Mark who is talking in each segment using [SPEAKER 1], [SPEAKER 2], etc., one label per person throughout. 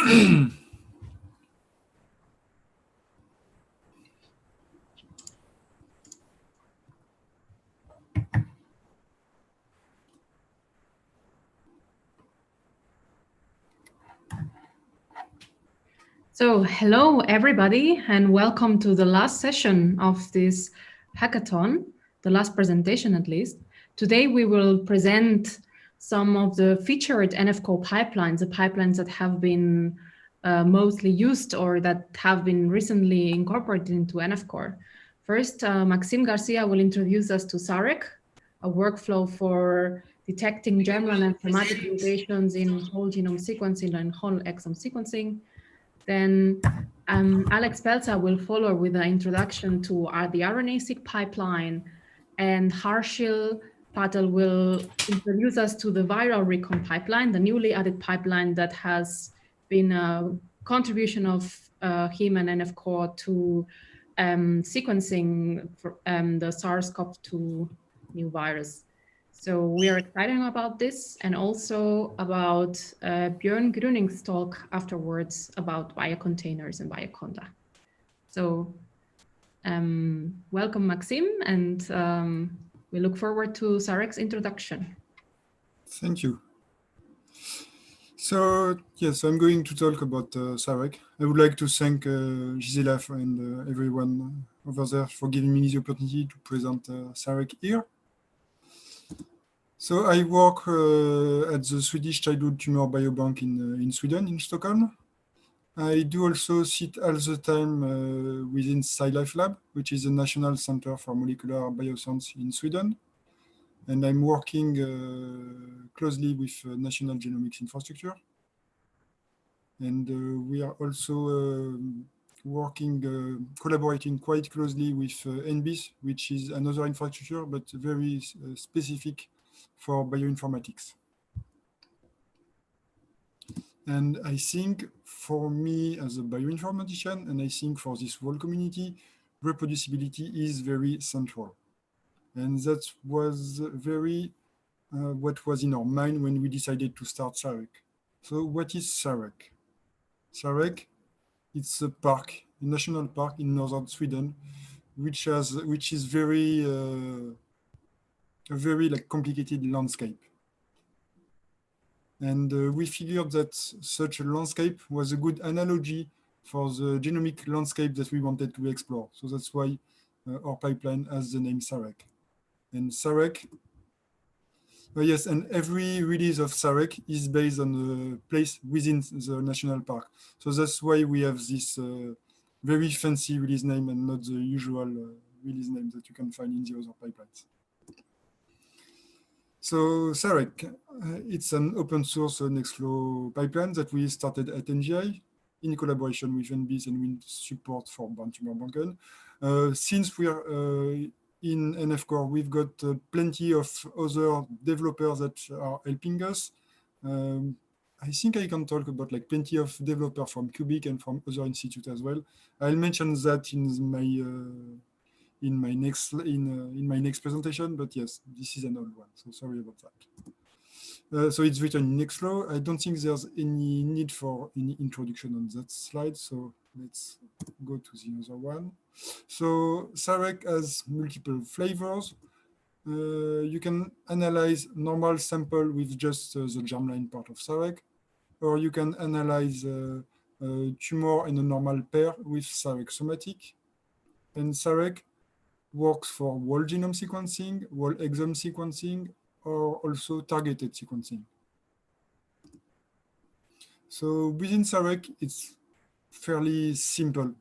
[SPEAKER 1] So, hello everybody, and welcome to the last session of this hackathon, the last presentation at least. Today we will present some of the featured NF Core pipelines, the pipelines that have been mostly used or that have been recently incorporated into NF Core. First, Maxime Garcia will introduce us to SAREC, a workflow for detecting germline and thematic mutations in whole genome sequencing and whole exome sequencing. Then Alex Pelza will follow with an introduction to the RNA-seq pipeline, and Harshil Patel will introduce us to the viral recon pipeline, the newly added pipeline that has been a contribution of him and NF Core to sequencing for, the SARS-CoV-2 new virus. So we are excited about this and also about Björn Gruning's talk afterwards about biocontainers and Bioconda. So welcome, Maxime, and we look forward to SAREC's introduction.
[SPEAKER 2] Thank you. So, yes, I'm going to talk about SAREC. I would like to thank Gisela and everyone over there for giving me the opportunity to present SAREC here. So I work at the Swedish Childhood Tumor Biobank in Sweden, in Stockholm. I do also sit all the time within SciLife Lab, which is a national center for molecular bioscience in Sweden. And I'm working closely with National Genomics Infrastructure. And we are also collaborating quite closely with NBIS, which is another infrastructure, but very specific for bioinformatics. And I think for me as a bioinformatician, and I think for this whole community, reproducibility is very central. And that was very what was in our mind when we decided to start SAREC. So what is SAREC? SAREC, it's a park, a national park in northern Sweden, which is very a very complicated landscape. And we figured that such a landscape was a good analogy for the genomic landscape that we wanted to explore. So that's why our pipeline has the name SAREC. And SAREC, yes, and every release of SAREC is based on a place within the national park. So that's why we have this very fancy release name and not the usual release name that you can find in the other pipelines. So SAREC, it's an open source Nextflow pipeline that we started at NGI in collaboration with NBIS and with support for Bernd Tumorbanken. Since we are in NF Core, we've got plenty of other developers that are helping us. I think I can talk about plenty of developers from Cubic and from other institutes as well. I'll mention that in my next presentation, but yes, this is an old one, so sorry about that. So it's written in Nextflow. I don't think there's any need for any introduction on that slide, so let's go to the other one. So SAREC has multiple flavors. You can analyze normal sample with just the germline part of SAREC, or you can analyze tumor in a normal pair with SAREC somatic. And SAREC works for whole genome sequencing, whole exome sequencing, or also targeted sequencing. So within SAREC, it's fairly simple.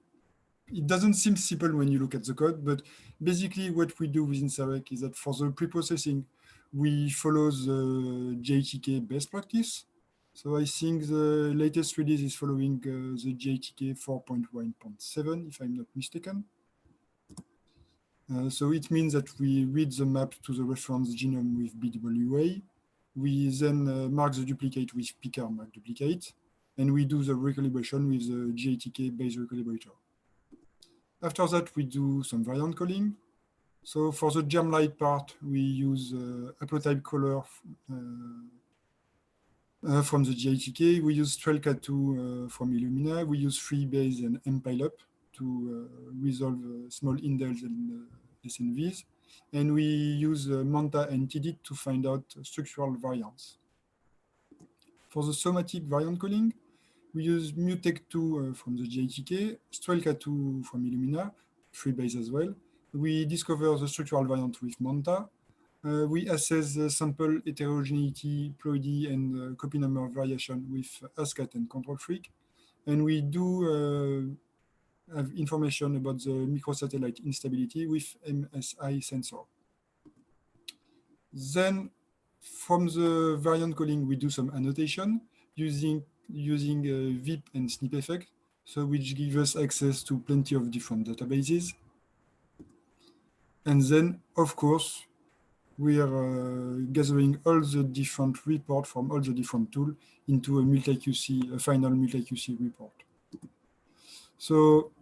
[SPEAKER 2] It doesn't seem simple when you look at the code, but basically what we do within SAREC is that for the preprocessing, we follow the GATK best practice. So I think the latest release is following the GATK 4.1.7, if I'm not mistaken. So it means that we read the map to the reference genome with BWA. We then mark the duplicate with pCAR mark duplicate, and we do the recalibration with the GATK base recalibrator. After that, we do some variant calling. So for the germline part, we use haplotype caller from the GITK. We use Strelka2 from Illumina. We use Freebase and MPileUp to resolve small indels and SNVs. And we use Manta and TDIT to find out structural variants. For the somatic variant calling, we use Mutec2 from the GITK, Strelka2 from Illumina, Freebase as well. We discover the structural variant with Manta. We assess the sample heterogeneity, ploidy, and copy number variation with ASCAT and Control Freak. And we do have information about the microsatellite instability with MSI sensor. Then from the variant calling, we do some annotation using VIP and SNP effect, so which give us access to plenty of different databases. And then, of course, we are gathering all the different reports from all the different tools into a final multi-QC report. So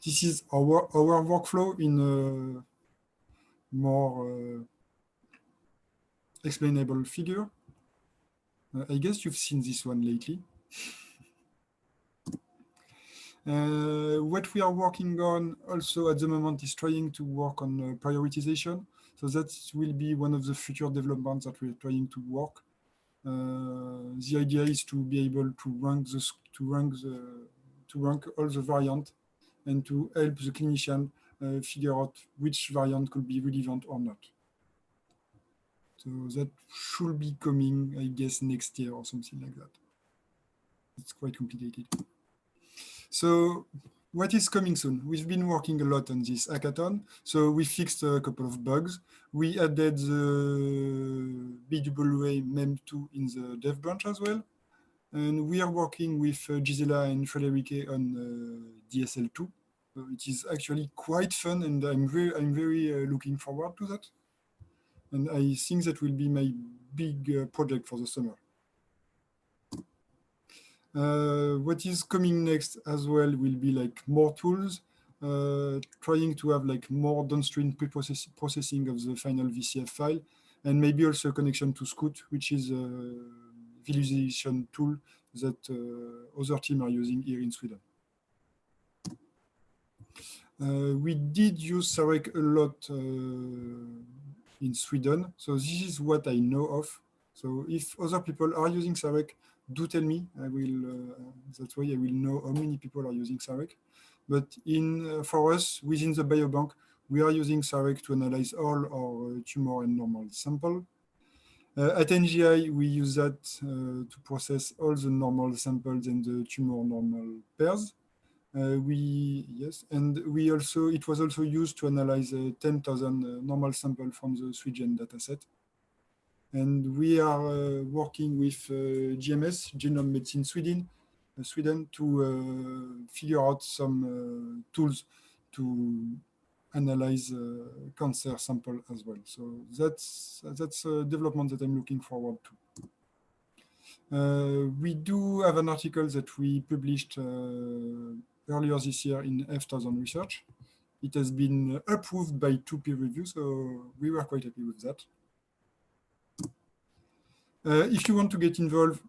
[SPEAKER 2] this is our workflow in a more explainable figure. I guess you've seen this one lately. What we are working on also at the moment is trying to work on prioritization. So that will be one of the future developments that we're trying to work. The idea is to be able to rank all the variants and to help the clinician figure out which variant could be relevant or not. So that should be coming, I guess, next year or something like that. It's quite complicated. So what is coming soon? We've been working a lot on this hackathon. So we fixed a couple of bugs. We added the BWA MEM2 in the dev branch as well. And we are working with Gisela and Frederike on DSL2. So it is actually quite fun, and I'm very looking forward to that. And I think that will be my big project for the summer. What is coming next as well will be like more tools, trying to have like more downstream pre-processing of the final VCF file, and maybe also a connection to Scout, which is a visualization tool that other teams are using here in Sweden. We did use Sarek a lot in Sweden, so this is what I know of. So if other people are using Sarek, do tell me. I will. That's why I will know how many people are using Sarek. But for us within the biobank, we are using Sarek to analyze all our tumor and normal sample. At NGI, we use that to process all the normal samples and the tumor normal pairs. And it was also used to analyze 10,000 normal sample from the SWIGEN dataset. And we are working with GMS, Genome Medicine Sweden, to figure out some tools to analyze cancer sample as well. So that's a development that I'm looking forward to. We do have an article that we published earlier this year in F1000 Research. It has been approved by 2 peer reviews, so we were quite happy with that. If you want to get involved,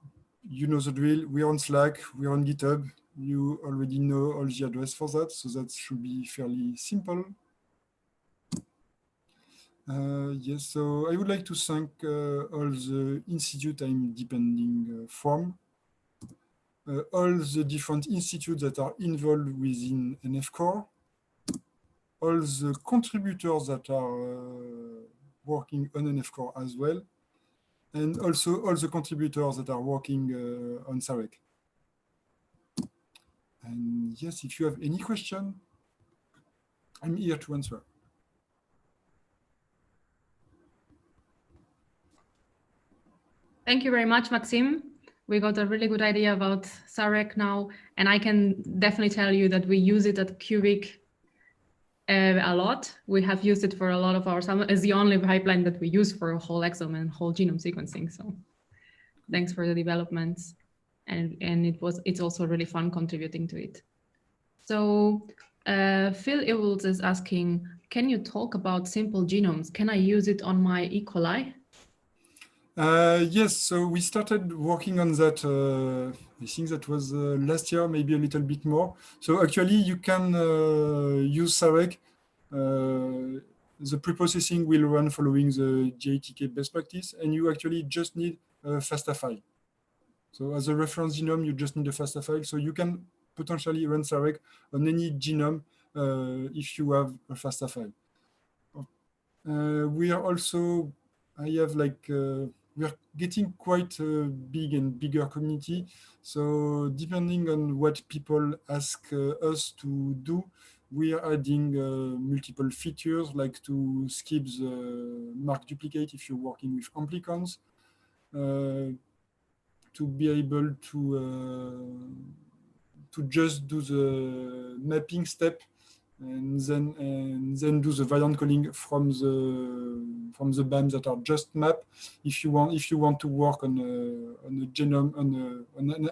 [SPEAKER 2] you know the drill. We're on Slack, we're on GitHub. You already know all the address for that, so that should be fairly simple. Yes, so I would like to thank all the institutes I'm depending from, all the different institutes that are involved within NF-Core, all the contributors that are working on NF-Core as well, and also all the contributors that are working on Sarek. And yes, if you have any question, I'm here to answer.
[SPEAKER 1] Thank you very much, Maxime. We got a really good idea about Sarek now, and I can definitely tell you that we use it at Cubic a lot. We have used it for a lot of our samples. It's the only pipeline that we use for whole exome and whole genome sequencing. So thanks for the developments. And it's also really fun contributing to it. So Phil Ewells is asking, can you talk about simple genomes? Can I use it on my E. coli?
[SPEAKER 2] Yes, so we started working on that, I think that was last year, maybe a little bit more. So actually you can use Sarek. The preprocessing will run following the GATK best practice, and you actually just need a FASTA file. So as a reference genome, you just need a FASTA file. So you can potentially run Sarek on any genome if you have a FASTA file. We are also, we are getting quite a big and bigger community. So depending on what people ask us to do, we are adding multiple features like to skip the mark duplicate if you're working with amplicons, to be able to just do the mapping step and then do the variant calling from the BAM that are just map. If you want to work on a genome on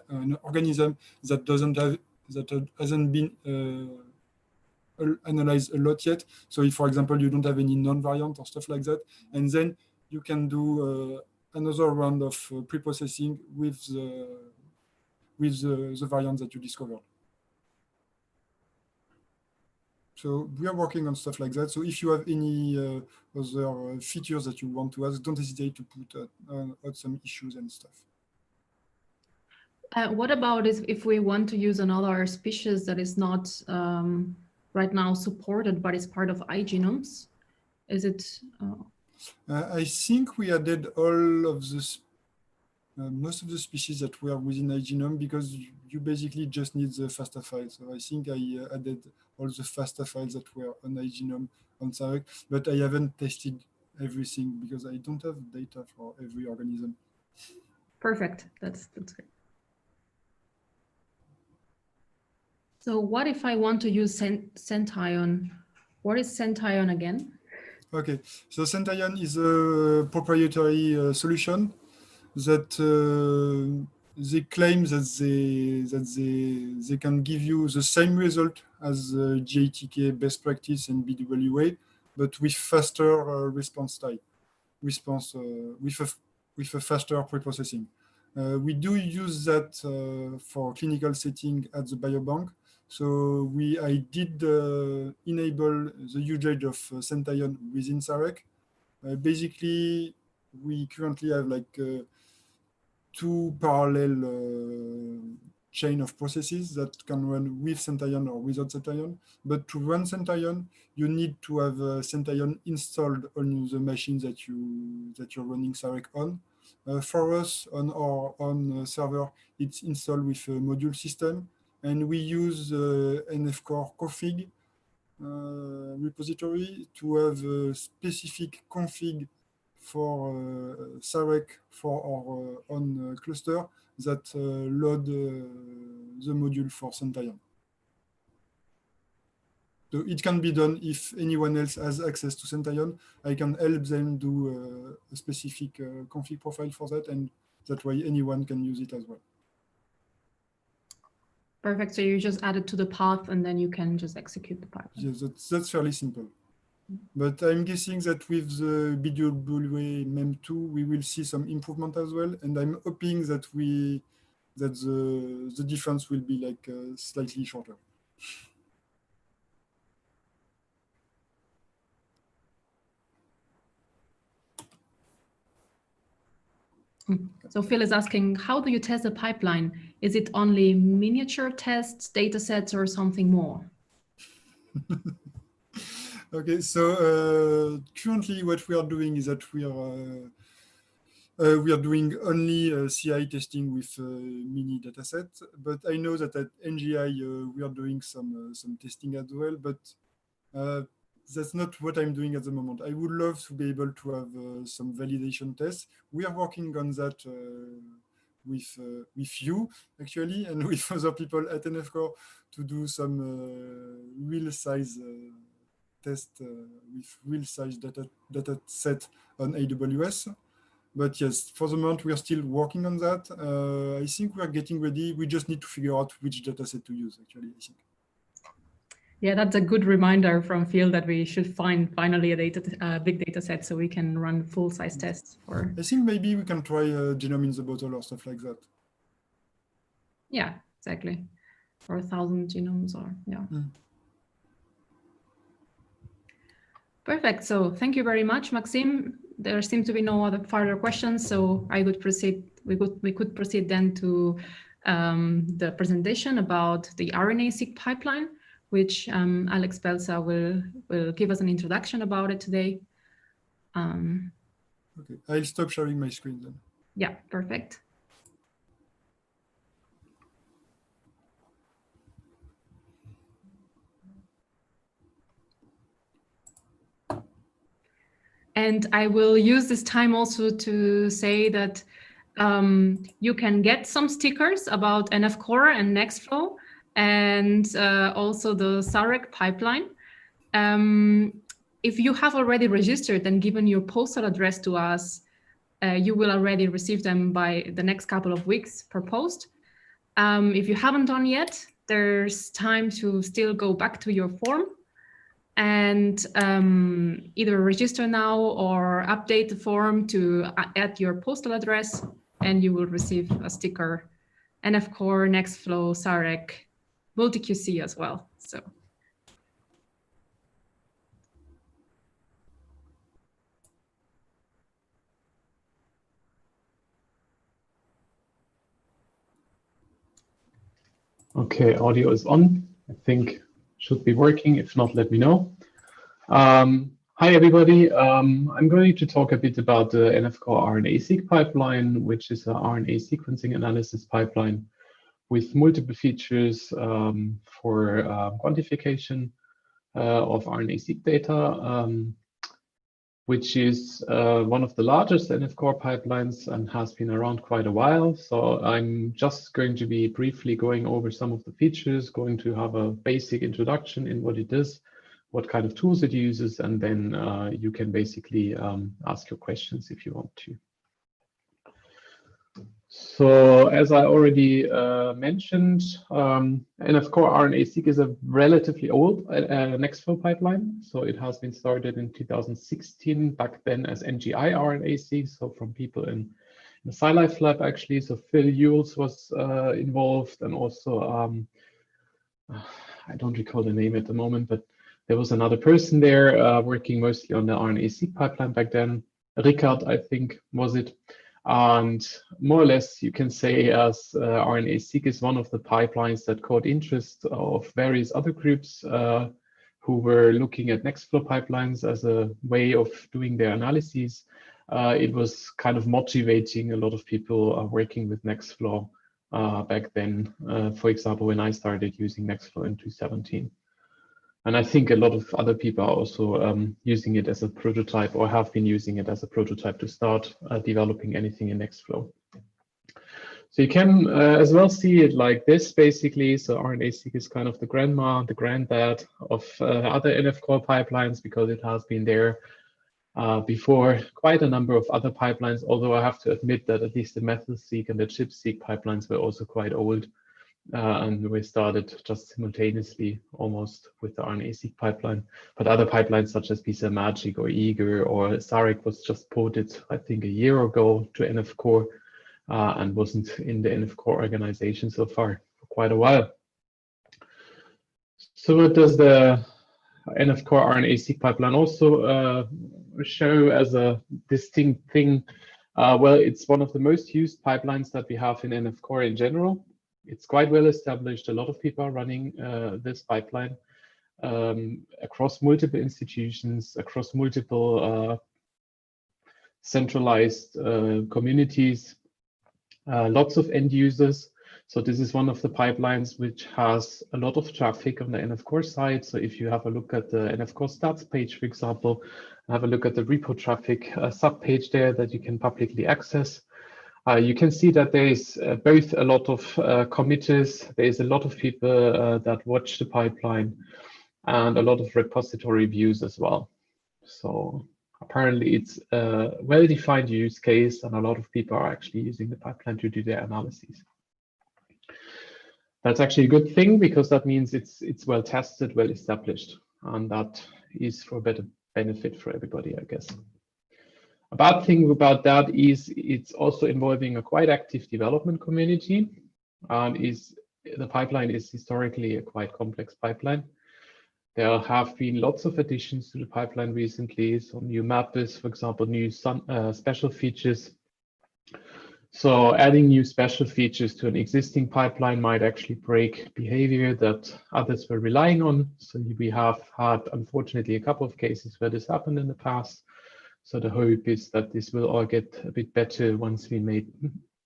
[SPEAKER 2] an organism that hasn't been analyzed a lot yet. So if, for example, you don't have any non-variant or stuff like that, and then you can do another round of pre-processing with the variant that you discovered. So we are working on stuff like that. So if you have any other features that you want to ask, don't hesitate to put out some issues and stuff.
[SPEAKER 1] What about if we want to use another species that is not right now supported, but is part of iGenomes? Is it?
[SPEAKER 2] I think we added all of this, most of the species that were within iGenome, because you basically just need the FASTA file. So I think I added all the FASTA files that were on iGenome on Sarek, but I haven't tested everything because I don't have data for every organism.
[SPEAKER 1] Perfect. That's great. So what if I want to use Cention? What is Cention again?
[SPEAKER 2] Okay, so Cention is a proprietary solution that they claim that they can give you the same result as GATK best practice and BWA, but with faster response time, with a faster preprocessing. We do use that for clinical setting at the biobank. So I did enable the usage of Cention within Sarek. Basically, we currently have like two parallel chain of processes that can run with Cention or without Cention. But to run Cention, you need to have Cention installed on the machine that you're running Sarek on. For us, on our own server, it's installed with a module system, and we use NF-core config repository to have a specific config for Sarek for our own cluster that load the module for Cention. So it can be done if anyone else has access to Cention. I can help them do a specific config profile for that, and that way anyone can use it as well.
[SPEAKER 1] Perfect. So you just add it to the path and then you can just execute the pipeline.
[SPEAKER 2] Yes, that's fairly simple. But I'm guessing that with the BWA MEM2, we will see some improvement as well. And I'm hoping that the difference will be like slightly shorter.
[SPEAKER 1] So Phil is asking, how do you test the pipeline? Is it only miniature tests, data sets, or something more?
[SPEAKER 2] Okay, so currently what we are doing is that we are doing only CI testing with mini dataset, but I know that at NGI we are doing some testing as well, but that's not what I'm doing at the moment. I would love to be able to have some validation tests. We are working on that with you, actually, and with other people at NF-Core to do some real size test with real size data set on AWS. But yes, for the moment, we are still working on that. I think we are getting ready. We just need to figure out which data set to use, actually, I think.
[SPEAKER 1] Yeah, that's a good reminder from Phil that we should find finally a big data set so we can run full-size tests for.
[SPEAKER 2] I think maybe we can try genome in the bottle or stuff like that.
[SPEAKER 1] Yeah, exactly. Or 1,000 genomes, or yeah. Perfect. So thank you very much, Maxime. There seem to be no other further questions, so I would proceed. We could proceed then to the presentation about the RNA-seq pipeline, which Alex Belza will give us an introduction about it today.
[SPEAKER 2] Okay, I'll stop sharing my screen then.
[SPEAKER 1] Yeah, perfect. And I will use this time also to say that you can get some stickers about NF-Core and Nextflow, and also the SAREC pipeline. If you have already registered and given your postal address to us, you will already receive them by the next couple of weeks per post. If you haven't done yet, there's time to still go back to your form and either register now or update the form to add your postal address, and you will receive a sticker, NF-Core, Nextflow, SAREC, MultiQC as well. So.
[SPEAKER 3] Okay, audio is on. I think should be working. If not, let me know. Hi, everybody. I'm going to talk a bit about the NF-Core RNA-seq pipeline, which is an RNA sequencing analysis pipeline with multiple features for quantification of RNA-seq data, which is one of the largest NF-Core pipelines and has been around quite a while. So I'm just going to be briefly going over some of the features, going to have a basic introduction in what it is, what kind of tools it uses, and then you can basically ask your questions if you want to. So as I already mentioned, NF-Core RNA-seq is a relatively old Nextflow pipeline. So it has been started in 2016, back then as NGI RNA-seq, so from people in the SciLife lab actually. So Phil Ewells was involved, and also, I don't recall the name at the moment, but there was another person there working mostly on the RNA-seq pipeline back then. Ricard, I think, was it. And more or less, you can say as RNA-seq is one of the pipelines that caught interest of various other groups who were looking at Nextflow pipelines as a way of doing their analyses. It was kind of motivating a lot of people working with Nextflow back then. For example, when I started using Nextflow in 2017. And I think a lot of other people are also using it as a prototype, or have been using it as a prototype to start developing anything in Nextflow. So you can as well see it like this, basically. So RNA-seq is kind of the grandma, the granddad of other NF-Core pipelines, because it has been there before quite a number of other pipelines, although I have to admit that at least the METHL-seq and the ChIP-seq pipelines were also quite old. And we started just simultaneously almost with the RNA-seq pipeline. But other pipelines such as BCellMagic or Eager or SAREC was just ported, I think, a year ago to NF-Core and wasn't in the NF-Core organization so far for quite a while. So what does the NF-Core RNA-seq pipeline also show as a distinct thing? Well, it's one of the most used pipelines that we have in NF-Core in general. It's quite well established. A lot of people are running this pipeline across multiple institutions, across multiple centralized communities, lots of end users. So this is one of the pipelines which has a lot of traffic on the NF-Core side. So if you have a look at the NF-Core stats page, for example, have a look at the repo traffic subpage there that you can publicly access. You can see that there is both a lot of committers, there is a lot of people that watch the pipeline, and a lot of repository views as well. So apparently it's a well-defined use case, and a lot of people are actually using the pipeline to do their analyses. That's actually a good thing, because that means it's well tested, well established, and that is for better benefit for everybody, I guess. A bad thing about that is it's also involving a quite active development community, and the pipeline is historically a quite complex pipeline. There have been lots of additions to the pipeline recently, some new mappers, for example, new special features. So adding new special features to an existing pipeline might actually break behavior that others were relying on. So we have had, unfortunately, a couple of cases where this happened in the past. So the hope is that this will all get a bit better once we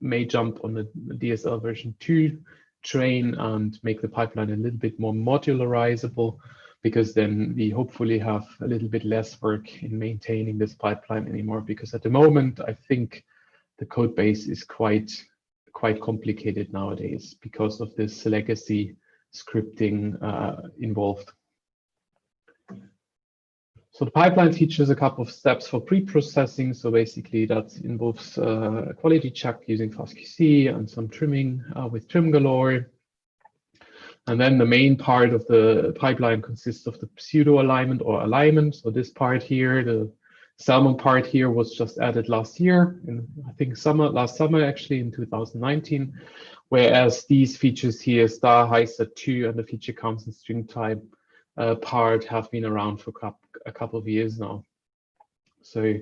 [SPEAKER 3] may jump on the DSL version 2 train and make the pipeline a little bit more modularizable, because then we hopefully have a little bit less work in maintaining this pipeline anymore. Because at the moment, I think the code base is quite complicated nowadays because of this legacy scripting involved. So the pipeline features a couple of steps for pre-processing. So basically that involves a quality check using FastQC and some trimming with TrimGalore. And then the main part of the pipeline consists of the pseudo alignment or alignment. So this part here, the Salmon part here, was just added last year, in I think last summer actually, in 2019. Whereas these features here, star, HiSet 2, and the feature counts and string type part have been around for a couple of years now. So,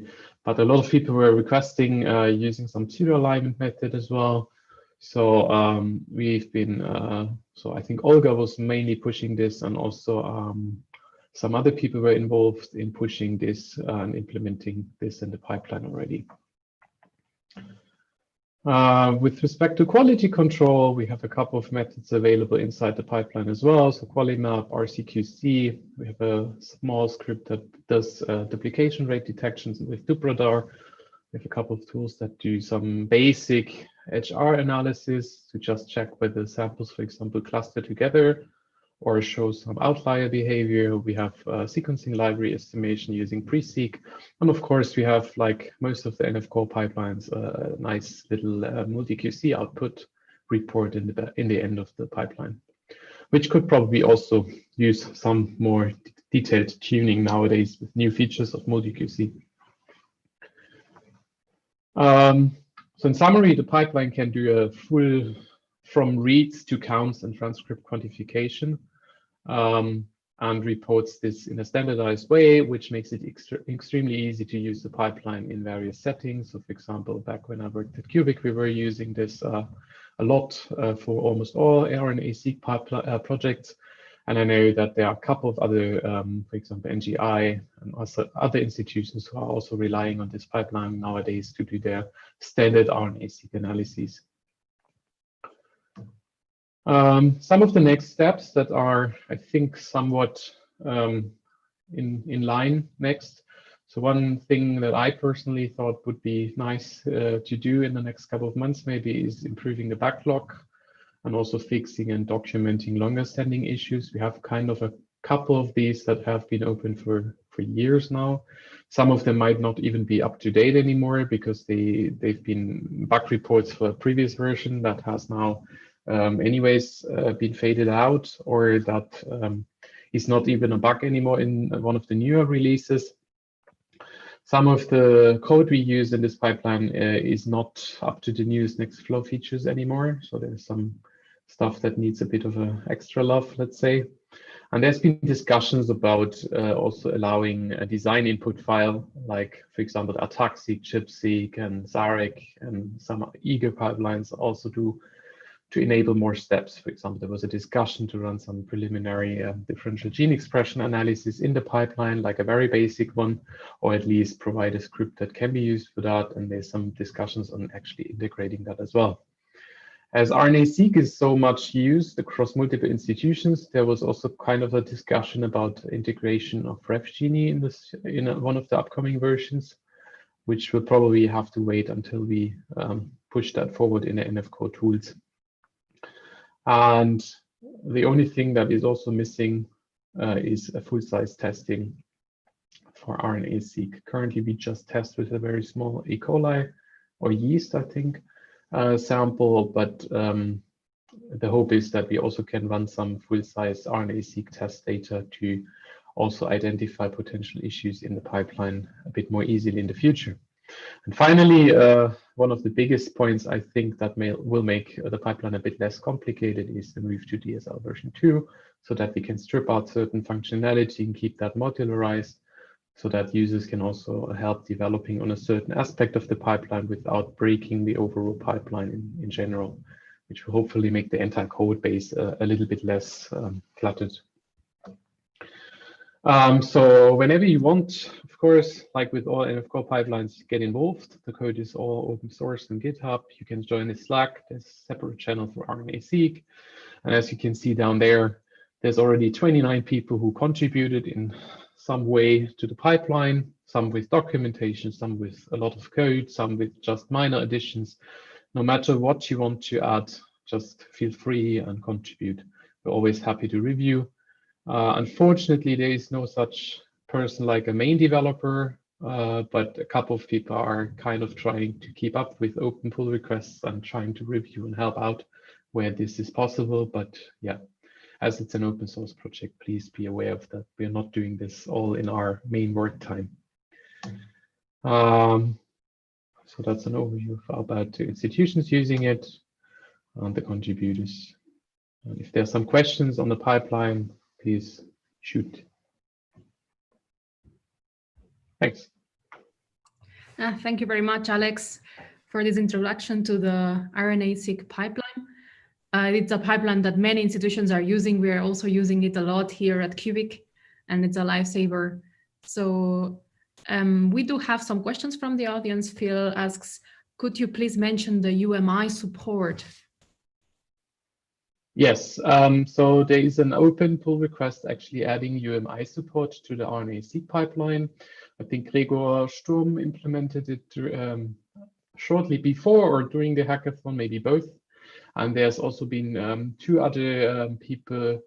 [SPEAKER 3] but a lot of people were requesting using some pseudo alignment method as well. So we've been, so I think Olga was mainly pushing this, and also some other people were involved in pushing this and implementing this in the pipeline already. With respect to quality control, we have a couple of methods available inside the pipeline as well. So QualiMap, RCQC, we have a small script that does duplication rate detections with DuPradar. We have a couple of tools that do some basic HR analysis to just check whether samples, for example, cluster together or show some outlier behavior. We have sequencing library estimation using PreSeq. And of course, we have, like most of the NF Core pipelines, a nice little multi-QC output report in the end of the pipeline, which could probably also use some more detailed tuning nowadays with new features of multi-QC. So in summary, the pipeline can do a full from reads to counts and transcript quantification, and reports this in a standardized way, which makes it extremely easy to use the pipeline in various settings. So for example, back when I worked at Cubic, we were using this a lot for almost all RNA-seq projects. And I know that there are a couple of other, for example, NGI and also other institutions who are also relying on this pipeline nowadays to do their standard RNA-seq analyses. Some of the next steps that are, I think, somewhat in line next. So one thing that I personally thought would be nice to do in the next couple of months maybe is improving the backlog, and also fixing and documenting longer standing issues. We have kind of a couple of these that have been open for years now. Some of them might not even be up to date anymore because they've been bug reports for a previous version that has now anyways been faded out, or that is not even a bug anymore in one of the newer releases. Some of the code we use in this pipeline is not up to the newest Nextflow features anymore. So there's some stuff that needs a bit of an extra love, let's say. And there's been discussions about also allowing a design input file, like, for example, ATAC-seq, ChIP-seq, and Zarek, and some eager pipelines also do, to enable more steps. For example, there was a discussion to run some preliminary differential gene expression analysis in the pipeline, like a very basic one, or at least provide a script that can be used for that. And there's some discussions on actually integrating that as well. As RNA-seq is so much used across multiple institutions, there was also kind of a discussion about integration of RefGenie in one of the upcoming versions, which will probably have to wait until we push that forward in the NF Core tools. And the only thing that is also missing is a full-size testing for RNA-seq. Currently, we just test with a very small E. coli or yeast, I think, sample, but the hope is that we also can run some full-size RNA-seq test data to also identify potential issues in the pipeline a bit more easily in the future. And finally, one of the biggest points I think that will make the pipeline a bit less complicated is the move to DSL version 2, so that we can strip out certain functionality and keep that modularized, so that users can also help developing on a certain aspect of the pipeline without breaking the overall pipeline in general, which will hopefully make the entire code base a little bit less cluttered. So whenever you want, of course, like with all NF Core pipelines, get involved. The code is all open source on GitHub. You can join the Slack. There's a separate channel for RNA-seq. And as you can see down there, there's already 29 people who contributed in some way to the pipeline, some with documentation, some with a lot of code, some with just minor additions. No matter what you want to add, just feel free and contribute. We're always happy to review. Unfortunately, there is no such person like a main developer, but a couple of people are kind of trying to keep up with open pull requests and trying to review and help out where this is possible. But yeah, as it's an open source project, please be aware of that. We're not doing this all in our main work time. So that's an overview about the institutions using it and the contributors. And if there's some questions on the pipeline, please shoot. Thanks.
[SPEAKER 1] Thank you very much, Alex, for this introduction to the RNA-seq pipeline. It's a pipeline that many institutions are using. We are also using it a lot here at QUIC, and it's a lifesaver. So we do have some questions from the audience. Phil asks, could you please mention the UMI support?
[SPEAKER 3] Yes, so there is an open pull request actually adding UMI support to the RNA-seq pipeline. I think Gregor Sturm implemented it shortly before or during the hackathon, maybe both. And there's also been two other people,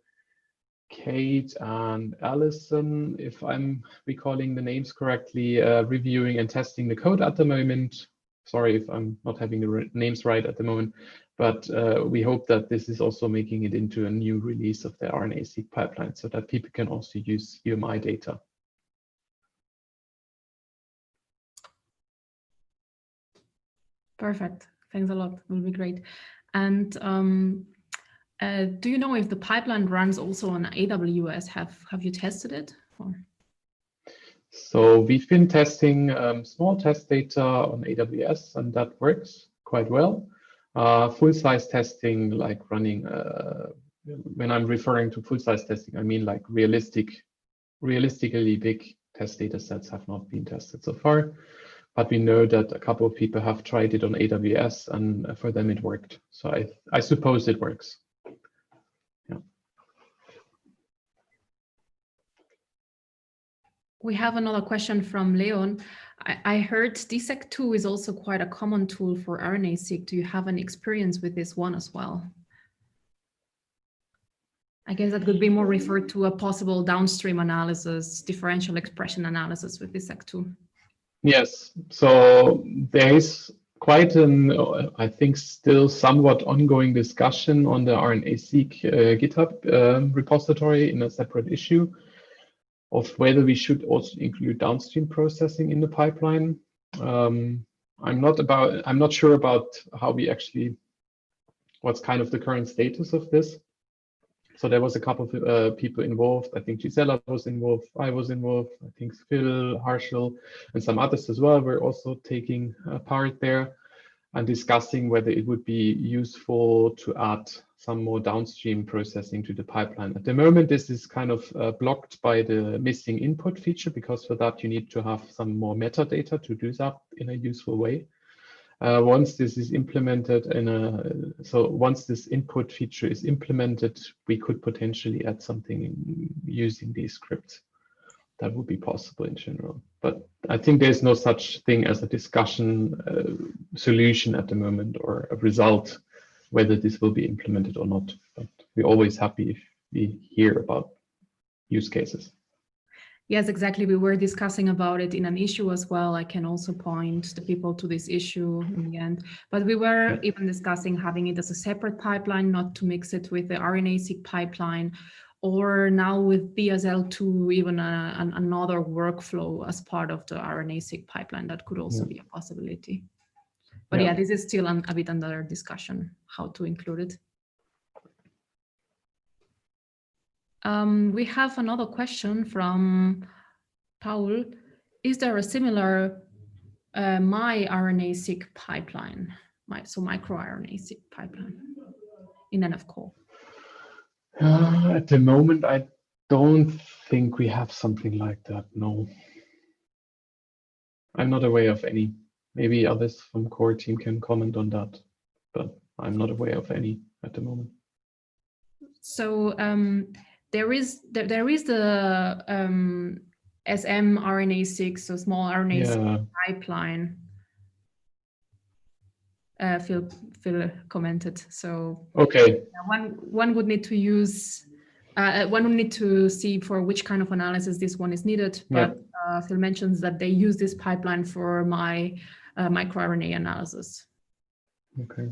[SPEAKER 3] Kate and Allison, if I'm recalling the names correctly, reviewing and testing the code at the moment. Sorry if I'm not having the names right at the moment, but we hope that this is also making it into a new release of the RNA-seq pipeline so that people can also use UMI data.
[SPEAKER 1] Perfect. Thanks a lot. It will be great. And do you know if the pipeline runs also on AWS? Have you tested it? Or?
[SPEAKER 3] So we've been testing small test data on AWS, and that works quite well. Full-size testing, like running, when I'm referring to full-size testing, I mean like realistically big test data sets have not been tested so far. But we know that a couple of people have tried it on AWS, and for them it worked. So I suppose it works. Yeah.
[SPEAKER 1] We have another question from Leon. I heard DSEC2 is also quite a common tool for RNA-seq. Do you have any experience with this one as well? I guess that could be more referred to a possible downstream analysis, differential expression analysis with DSEC2. Yes,
[SPEAKER 3] so there is quite an, I think, still somewhat ongoing discussion on the RNA-seq GitHub repository in a separate issue of whether we should also include downstream processing in the pipeline. I'm not sure about how we actually, what's kind of the current status of this. So there was a couple of people involved. I think Gisela was involved, I was involved, I think Phil, Harshal, and some others as well were also taking part there and discussing whether it would be useful to add some more downstream processing to the pipeline. At the moment, this is kind of blocked by the missing input feature, because for that you need to have some more metadata to do that in a useful way. Once this is implemented once this input feature is implemented, we could potentially add something using these scripts. That would be possible in general. But I think there's no such thing as a discussion solution at the moment, or a result, whether this will be implemented or not. But we're always happy if we hear about use cases.
[SPEAKER 1] Yes, exactly. We were discussing about it in an issue as well. I can also point the people to this issue in the end. But we were even discussing having it as a separate pipeline, not to mix it with the RNA-seq pipeline, or now with BSL-2, even another workflow as part of the RNA-seq pipeline. That could also be a possibility. But yeah, this is still a bit under discussion, how to include it. We have another question from Paul. Is there a similar my-RNA-seq pipeline, so microRNA-seq pipeline in NF-core?
[SPEAKER 3] At the moment, I don't think we have something like that, no. I'm not aware of any. Maybe others from core team can comment on that, but I'm not aware of any at the moment.
[SPEAKER 1] So there is the smRNA-seq, so small RNA-seq pipeline. Phil commented. So
[SPEAKER 3] okay,
[SPEAKER 1] one would need to use one would need to see for which kind of analysis this one is needed. But Phil mentions that they use this pipeline for my microRNA analysis.
[SPEAKER 3] Okay.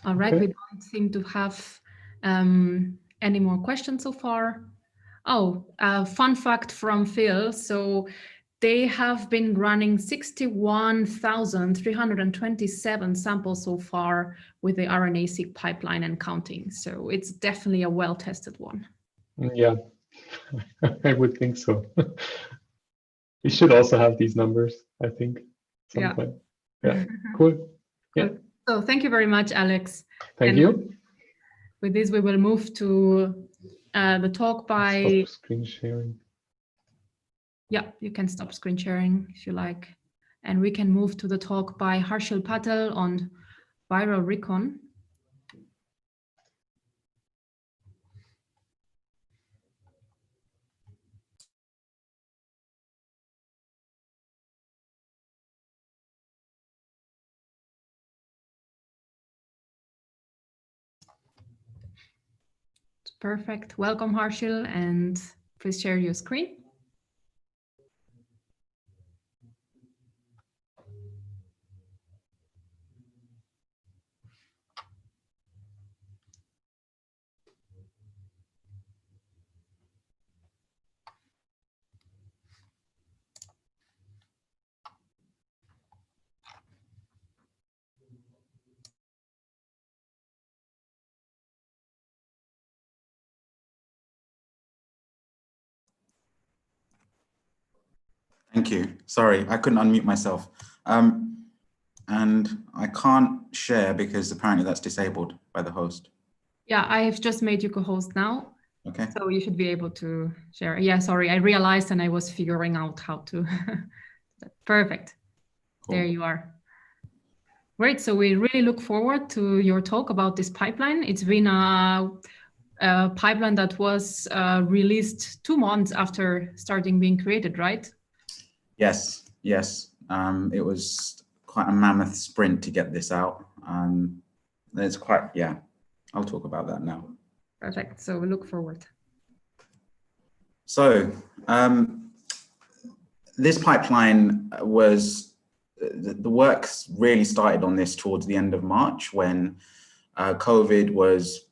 [SPEAKER 1] All right, we don't seem to have any more questions so far. Oh, fun fact from Phil. So they have been running 61,327 samples so far with the RNA-seq pipeline and counting. So it's definitely a well-tested one.
[SPEAKER 3] Yeah, I would think so. We should also have these numbers, I think, some point. Yeah, cool. Yeah.
[SPEAKER 1] So thank you very much, Alex.
[SPEAKER 3] Thank you.
[SPEAKER 1] With this, we will move to the talk by...
[SPEAKER 3] Stop screen sharing.
[SPEAKER 1] Yeah, you can stop screen sharing if you like. And we can move to the talk by Harshil Patel on viral recon. Perfect. Welcome, Harshil, and please share your screen.
[SPEAKER 4] Thank you. Sorry, I couldn't unmute myself. And I can't share because apparently that's disabled by the host.
[SPEAKER 1] Yeah, I have just made you co-host now.
[SPEAKER 4] Okay.
[SPEAKER 1] So you should be able to share. Yeah, sorry, I realized and I was figuring out how to. Perfect. Cool. There you are. Great. So we really look forward to your talk about this pipeline. It's been a pipeline that was released 2 months after starting being created, right?
[SPEAKER 4] Yes, yes. It was quite a mammoth sprint to get this out. It's quite, yeah, I'll talk about that now.
[SPEAKER 1] Perfect. So we look forward.
[SPEAKER 4] So this pipeline was, the work really started on this towards the end of March when COVID was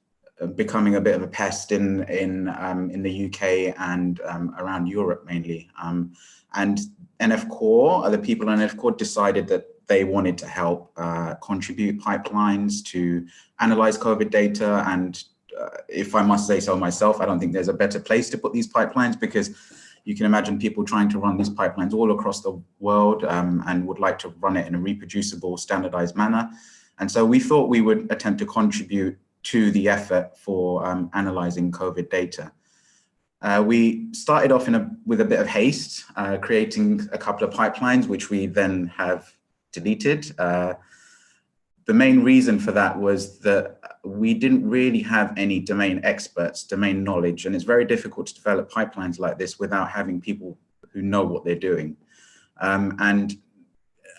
[SPEAKER 4] becoming a bit of a pest in the UK and around Europe mainly. And NF-Core, the people in NF-Core decided that they wanted to help contribute pipelines to analyze COVID data. And if I must say so myself, I don't think there's a better place to put these pipelines, because you can imagine people trying to run these pipelines all across the world and would like to run it in a reproducible, standardized manner. And so we thought we would attempt to contribute to the effort for analyzing COVID data. We started off with a bit of haste, creating a couple of pipelines, which we then have deleted. The main reason for that was that we didn't really have any domain experts, domain knowledge, and it's very difficult to develop pipelines like this without having people who know what they're doing. And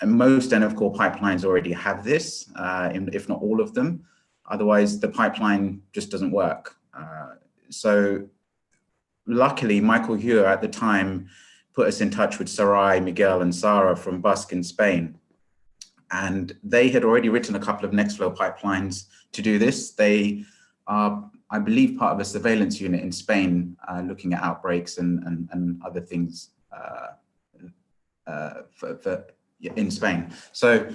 [SPEAKER 4] most NF Core pipelines already have this, if not all of them. Otherwise, the pipeline just doesn't work. So luckily, Michael Huer at the time put us in touch with Sarai, Miguel, and Sara from Busk in Spain. And they had already written a couple of Nextflow pipelines to do this. They are, I believe, part of a surveillance unit in Spain, looking at outbreaks and other things in Spain. So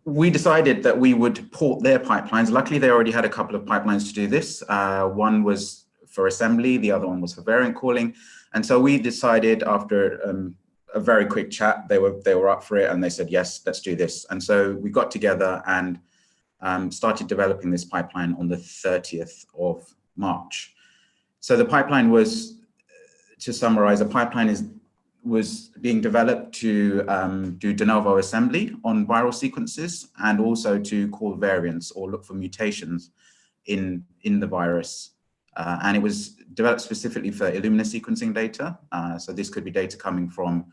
[SPEAKER 4] we decided that we would port their pipelines. Luckily, they already had a couple of pipelines to do this. One was for assembly, the other one was for variant calling. And so we decided after a very quick chat, they were up for it and they said, yes, let's do this. And so we got together and started developing this pipeline on the 30th of March. So the pipeline was, to summarize, a pipeline was being developed to do de novo assembly on viral sequences and also to call variants or look for mutations in the virus. And it was developed specifically for Illumina sequencing data. So this could be data coming from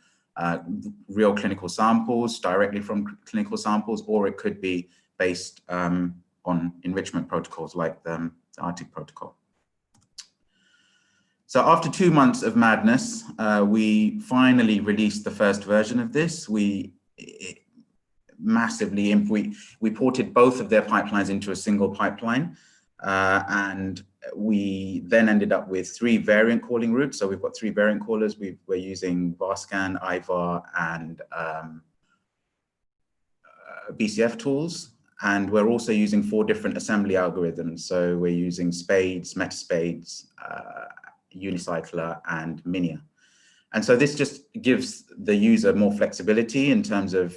[SPEAKER 4] real clinical samples, directly from clinical samples, or it could be based on enrichment protocols like the ARTIC protocol. So after 2 months of madness, we finally released the first version of this. We ported both of their pipelines into a single pipeline. And we then ended up with 3 variant calling routes. So we've got 3 variant callers. We're using VARSCAN, IVAR, and BCF tools. And we're also using 4 different assembly algorithms. So we're using SPADES, MetaSPADES, Unicycler, and Minia. And so this just gives the user more flexibility in terms of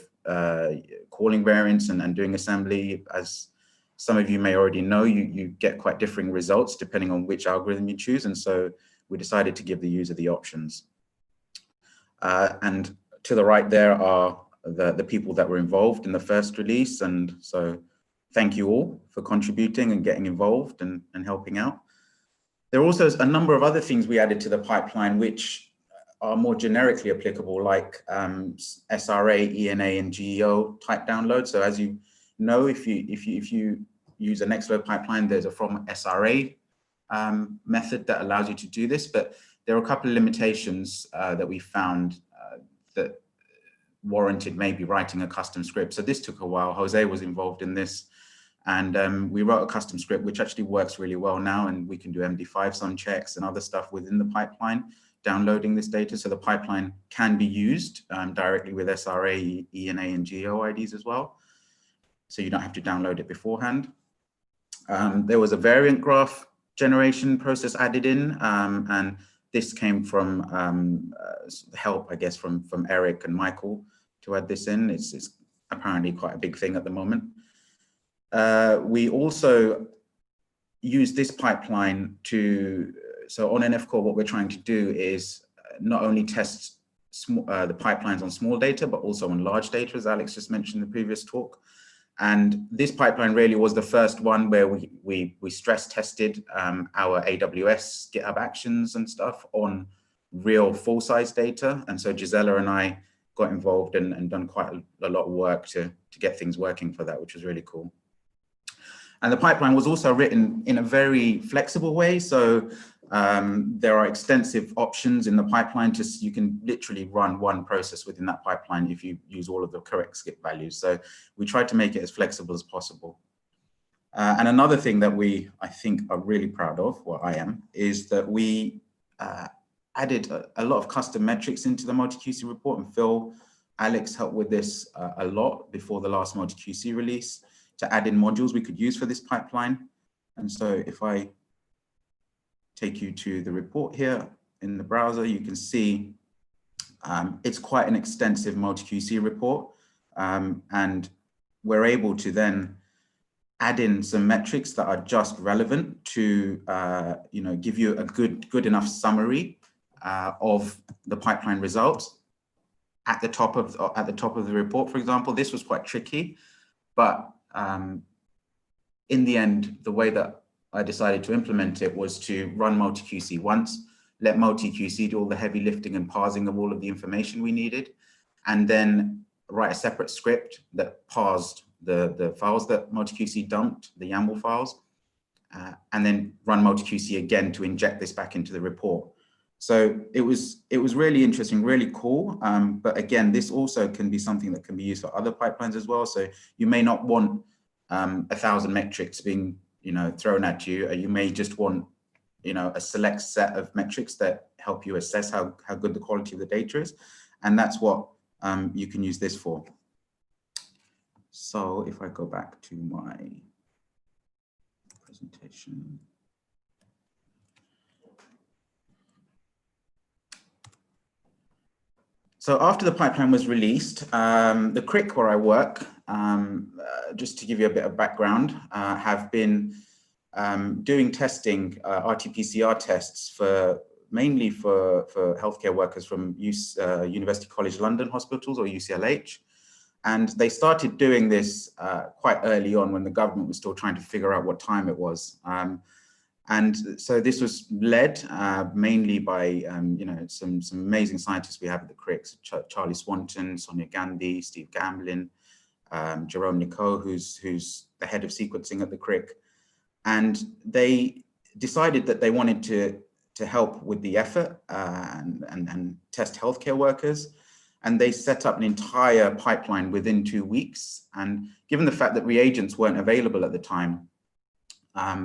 [SPEAKER 4] calling variants and doing assembly. As some of you may already know, you get quite differing results depending on which algorithm you choose. And so we decided to give the user the options. And to the right there are the people that were involved in the first release. And so thank you all for contributing and getting involved and helping out. There are also a number of other things we added to the pipeline which are more generically applicable, like SRA, ENA, and GEO type download. So as you know, if you use a Nextflow pipeline, there's a from SRA method that allows you to do this, but there are a couple of limitations that we found that warranted maybe writing a custom script. So this took a while. Jose was involved in this, and we wrote a custom script which actually works really well now, and we can do MD5 sum checks and other stuff within the pipeline, downloading this data. So the pipeline can be used directly with SRA, ENA, and GEO IDs as well. So you don't have to download it beforehand. There was a variant graph generation process added in, and this came from help, I guess, from Eric and Michael to add this in. It's apparently quite a big thing at the moment. We also use this pipeline to, so on NF Core, what we're trying to do is not only test the pipelines on small data, but also on large data, as Alex just mentioned in the previous talk. And this pipeline really was the first one where we stress tested our AWS GitHub Actions and stuff on real full-size data. And so Gisela and I got involved and done quite a lot of work to get things working for that, which was really cool. And the pipeline was also written in a very flexible way. So there are extensive options in the pipeline. You can literally run one process within that pipeline if you use all of the correct skip values. So we tried to make it as flexible as possible. And another thing that I think are really proud of, well, I am, is that we added a lot of custom metrics into the MultiQC report, and Phil, Alex helped with this a lot before the last MultiQC release, to add in modules we could use for this pipeline. And so if I take you to the report here in the browser, you can see it's quite an extensive MultiQC report. And we're able to then add in some metrics that are just relevant to give you a good enough summary of the pipeline results at the top of the report. For example, this was quite tricky, but in the end, the way that I decided to implement it was to run MultiQC once, let MultiQC do all the heavy lifting and parsing of all of the information we needed, and then write a separate script that parsed the files that MultiQC dumped, the YAML files, and then run MultiQC again to inject this back into the report. So it was really interesting, really cool. But again, this also can be something that can be used for other pipelines as well. So you may not want 1,000 metrics being, thrown at you. You may just want, a select set of metrics that help you assess how good the quality of the data is. And that's what you can use this for. So if I go back to my presentation. So after the pipeline was released, the CRIC where I work, just to give you a bit of background, have been doing testing, RT-PCR tests mainly for healthcare workers from University College London hospitals or UCLH. And they started doing this quite early on when the government was still trying to figure out what time it was. And so this was led mainly by some amazing scientists we have at the CRIC, Charlie Swanton, Sonia Gandhi, Steve Gamblin, Jerome Nicot, who's the head of sequencing at the CRIC. And they decided that they wanted to help with the effort and test healthcare workers. And they set up an entire pipeline within 2 weeks. And given the fact that reagents weren't available at the time,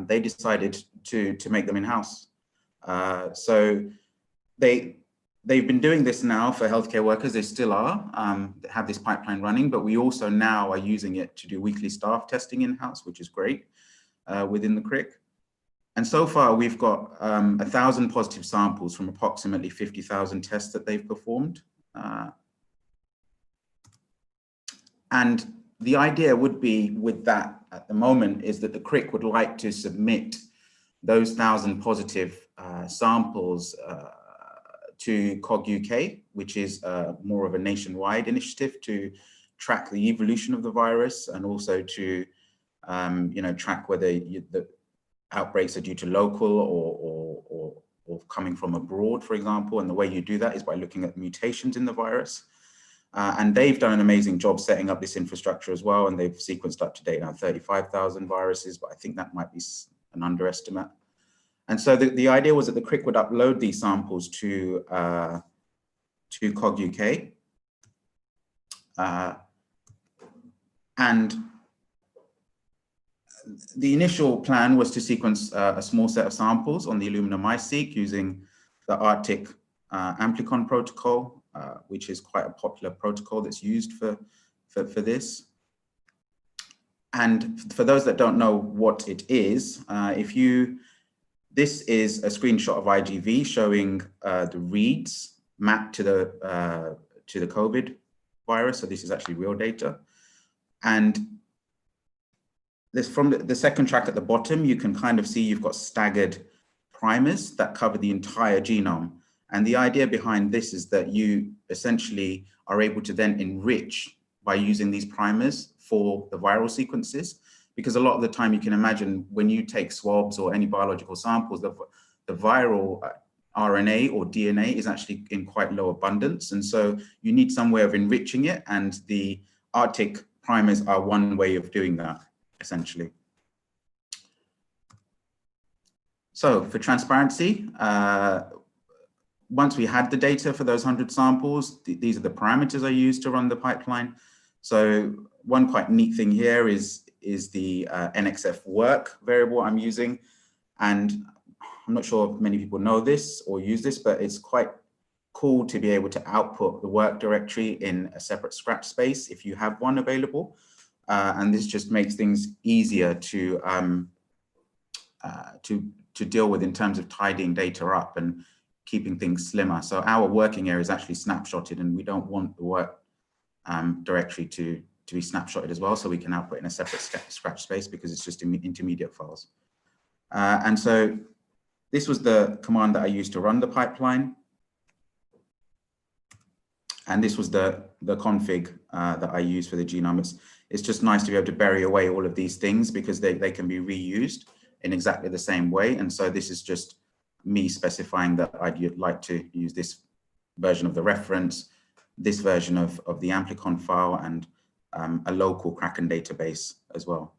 [SPEAKER 4] they decided to make them in-house. So they've been doing this now for healthcare workers. They still are, have this pipeline running, but we also now are using it to do weekly staff testing in-house, which is great within the CRIC. And so far we've got 1,000 positive samples from approximately 50,000 tests that they've performed. And the idea would be with that at the moment is that the CRIC would like to submit those 1,000 positive samples to COG UK, which is more of a nationwide initiative to track the evolution of the virus and also to track whether the outbreaks are due to local or coming from abroad, for example. And the way you do that is by looking at mutations in the virus. And they've done an amazing job setting up this infrastructure as well. And they've sequenced up to date now 35,000 viruses, but I think that might be an underestimate. And so the idea was that the CRIC would upload these samples to COG UK. And the initial plan was to sequence a small set of samples on the Illumina MiSeq using the Arctic Amplicon protocol, which is quite a popular protocol that's used for this. And for those that don't know what it is, this is a screenshot of IGV showing the reads mapped to the COVID virus. So this is actually real data. And this from the second track at the bottom, you can kind of see you've got staggered primers that cover the entire genome. And the idea behind this is that you essentially are able to then enrich by using these primers for the viral sequences. Because a lot of the time you can imagine when you take swabs or any biological samples, the viral RNA or DNA is actually in quite low abundance. And so you need some way of enriching it. And the Arctic primers are one way of doing that, essentially. So for transparency, once we had the data for those 100 samples, these are the parameters I used to run the pipeline. So one quite neat thing here is the NXF work variable I'm using. And I'm not sure if many people know this or use this, but it's quite cool to be able to output the work directory in a separate Scratch space if you have one available. And this just makes things easier to deal with in terms of tidying data up and keeping things slimmer. So our working area is actually snapshotted, and we don't want the work directory to be snapshotted as well, so we can output in a separate Scratch space because it's just intermediate files. And so this was the command that I used to run the pipeline. And this was the config that I use for the genome. It's just nice to be able to bury away all of these things because they can be reused in exactly the same way. And so this is just me specifying that I'd like to use this version of the reference, this version of the amplicon file and a local Kraken database as well.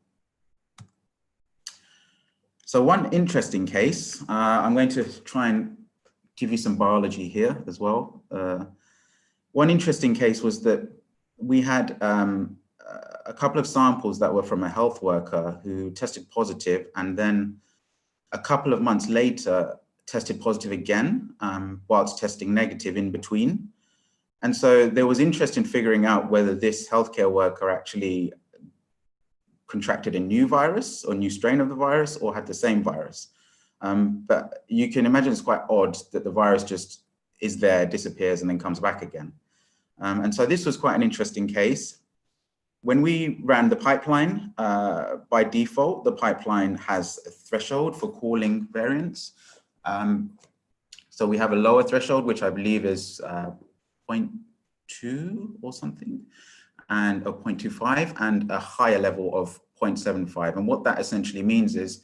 [SPEAKER 4] So one interesting case, I'm going to try and give you some biology here as well. One interesting case was that we had a couple of samples that were from a health worker who tested positive, and then a couple of months later tested positive again, whilst testing negative in between. And so there was interest in figuring out whether this healthcare worker actually contracted a new virus or new strain of the virus or had the same virus. But you can imagine it's quite odd that the virus just is there, disappears, and then comes back again. And so this was quite an interesting case. When we ran the pipeline, by default, the pipeline has a threshold for calling variants. So we have a lower threshold, which I believe is 0.2 or something, and a 0.25, and a higher level of 0.75. And what that essentially means is,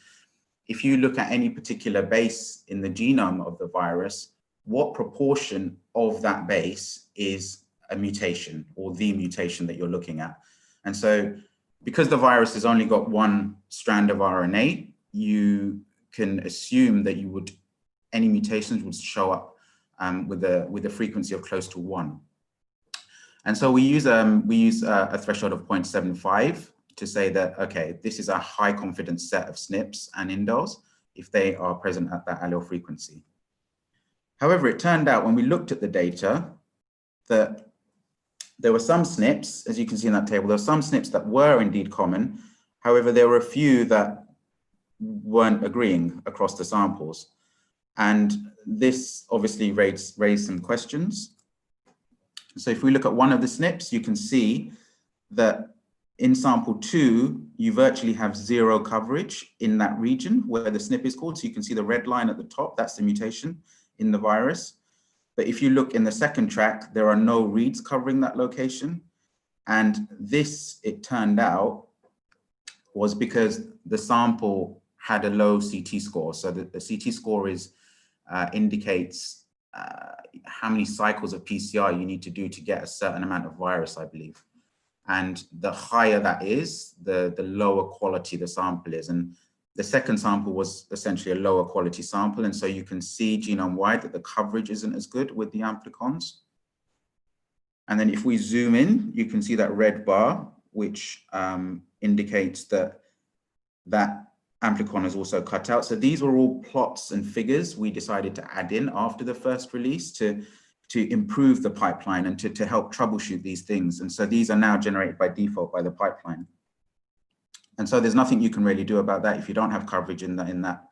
[SPEAKER 4] if you look at any particular base in the genome of the virus, what proportion of that base is a mutation or the mutation that you're looking at? And so because the virus has only got one strand of RNA, you can assume that any mutations would show up with a frequency of close to 1. And so we use a threshold of 0.75 to say that, okay, this is a high confidence set of SNPs and indels if they are present at that allele frequency. However, it turned out when we looked at the data that there were some SNPs, as you can see in that table, there were some SNPs that were indeed common. However, there were a few that weren't agreeing across the samples. And this obviously raised some questions. So if we look at one of the SNPs, you can see that in sample 2, you virtually have 0 coverage in that region where the SNP is called. So you can see the red line at the top, that's the mutation in the virus. But if you look in the second track, there are no reads covering that location. And this, it turned out, was because the sample had a low CT score. So the CT score indicates how many cycles of PCR you need to do to get a certain amount of virus, I believe. And the higher that is, the lower quality the sample is. And the second sample was essentially a lower quality sample. And so you can see genome-wide that the coverage isn't as good with the amplicons. And then if we zoom in, you can see that red bar, which indicates that amplicon is also cut out. So these were all plots and figures we decided to add in after the first release to improve the pipeline and to help troubleshoot these things. And so these are now generated by default by the pipeline. And so there's nothing you can really do about that. If you don't have coverage in that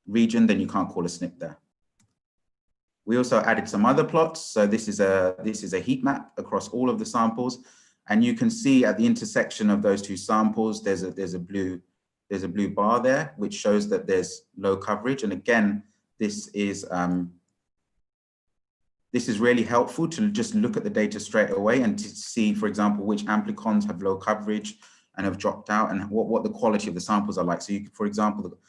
[SPEAKER 4] region, then you can't call a SNP there. We also added some other plots. So this is a heat map across all of the samples. And you can see at the intersection of those two samples, there's a blue bar there, which shows that there's low coverage. And again, this is really helpful to just look at the data straight away and to see, for example, which amplicons have low coverage and have dropped out and what the quality of the samples are like. So you, for example,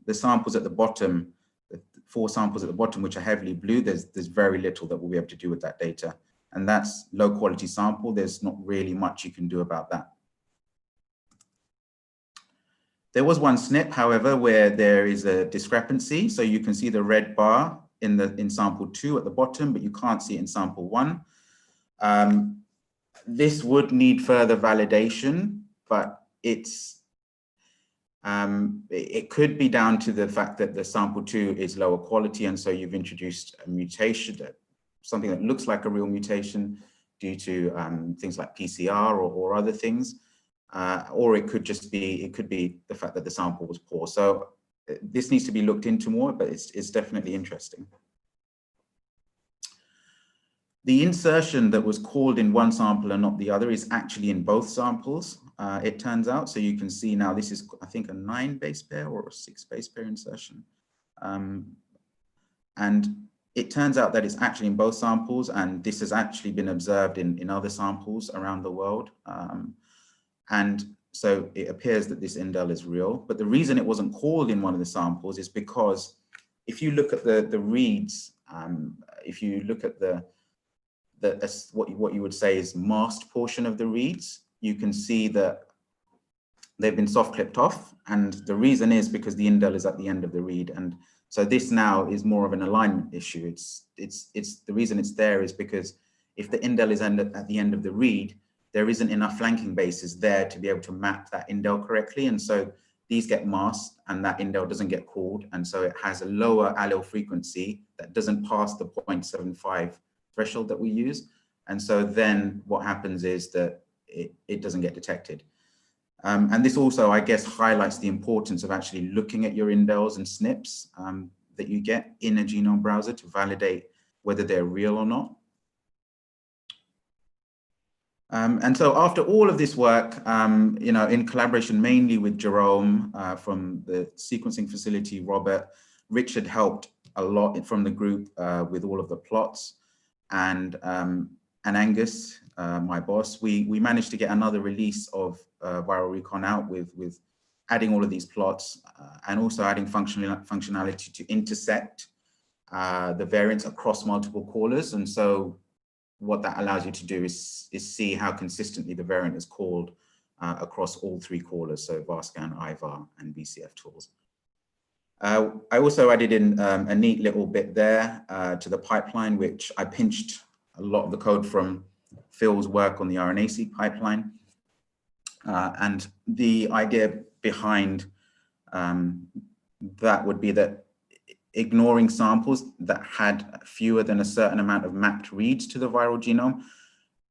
[SPEAKER 4] the samples at the bottom, the 4 samples at the bottom, which are heavily blue, there's very little that we'll be able to do with that data. And that's low quality sample. There's not really much you can do about that. There was one SNP, however, where there is a discrepancy. So you can see the red bar in sample 2 at the bottom, but you can't see it in sample 1. This would need further validation, but it could be down to the fact that the sample 2 is lower quality, and so you've introduced a mutation, something that looks like a real mutation due to things like PCR or other things. Or it could just be, the fact that the sample was poor. So this needs to be looked into more, but it's definitely interesting. The insertion that was called in one sample and not the other is actually in both samples, it turns out. So you can see now this is, I think, a 9 base pair or a 6 base pair insertion. And it turns out that it's actually in both samples, and this has actually been observed in other samples around the world. And so it appears that this indel is real, but the reason it wasn't called in one of the samples is because if you look at the reads, if you look at the what you would say is masked portion of the reads, you can see that they've been soft clipped off. And the reason is because the indel is at the end of the read. And so this now is more of an alignment issue. It's the reason it's there is because if the indel is at the end of the read, there isn't enough flanking bases there to be able to map that indel correctly. And so these get masked and that indel doesn't get called. And so it has a lower allele frequency that doesn't pass the 0.75 threshold that we use. And so then what happens is that it doesn't get detected. And this also, I guess, highlights the importance of actually looking at your indels and SNPs that you get in a genome browser to validate whether they're real or not. And so after all of this work, you know, in collaboration mainly with Jerome from the sequencing facility, Robert, Richard helped a lot from the group with all of the plots, and Angus, my boss, we managed to get another release of Viral Recon out with adding all of these plots and also adding functionality to intersect the variants across multiple callers. And so what that allows you to do is see how consistently the variant is called across all three callers, so VARSCAN, IVAR, and VCF tools. I also added in a neat little bit there to the pipeline, which I pinched a lot of the code from Phil's work on the RNA-seq pipeline. And the idea behind that would be that ignoring samples that had fewer than a certain amount of mapped reads to the viral genome,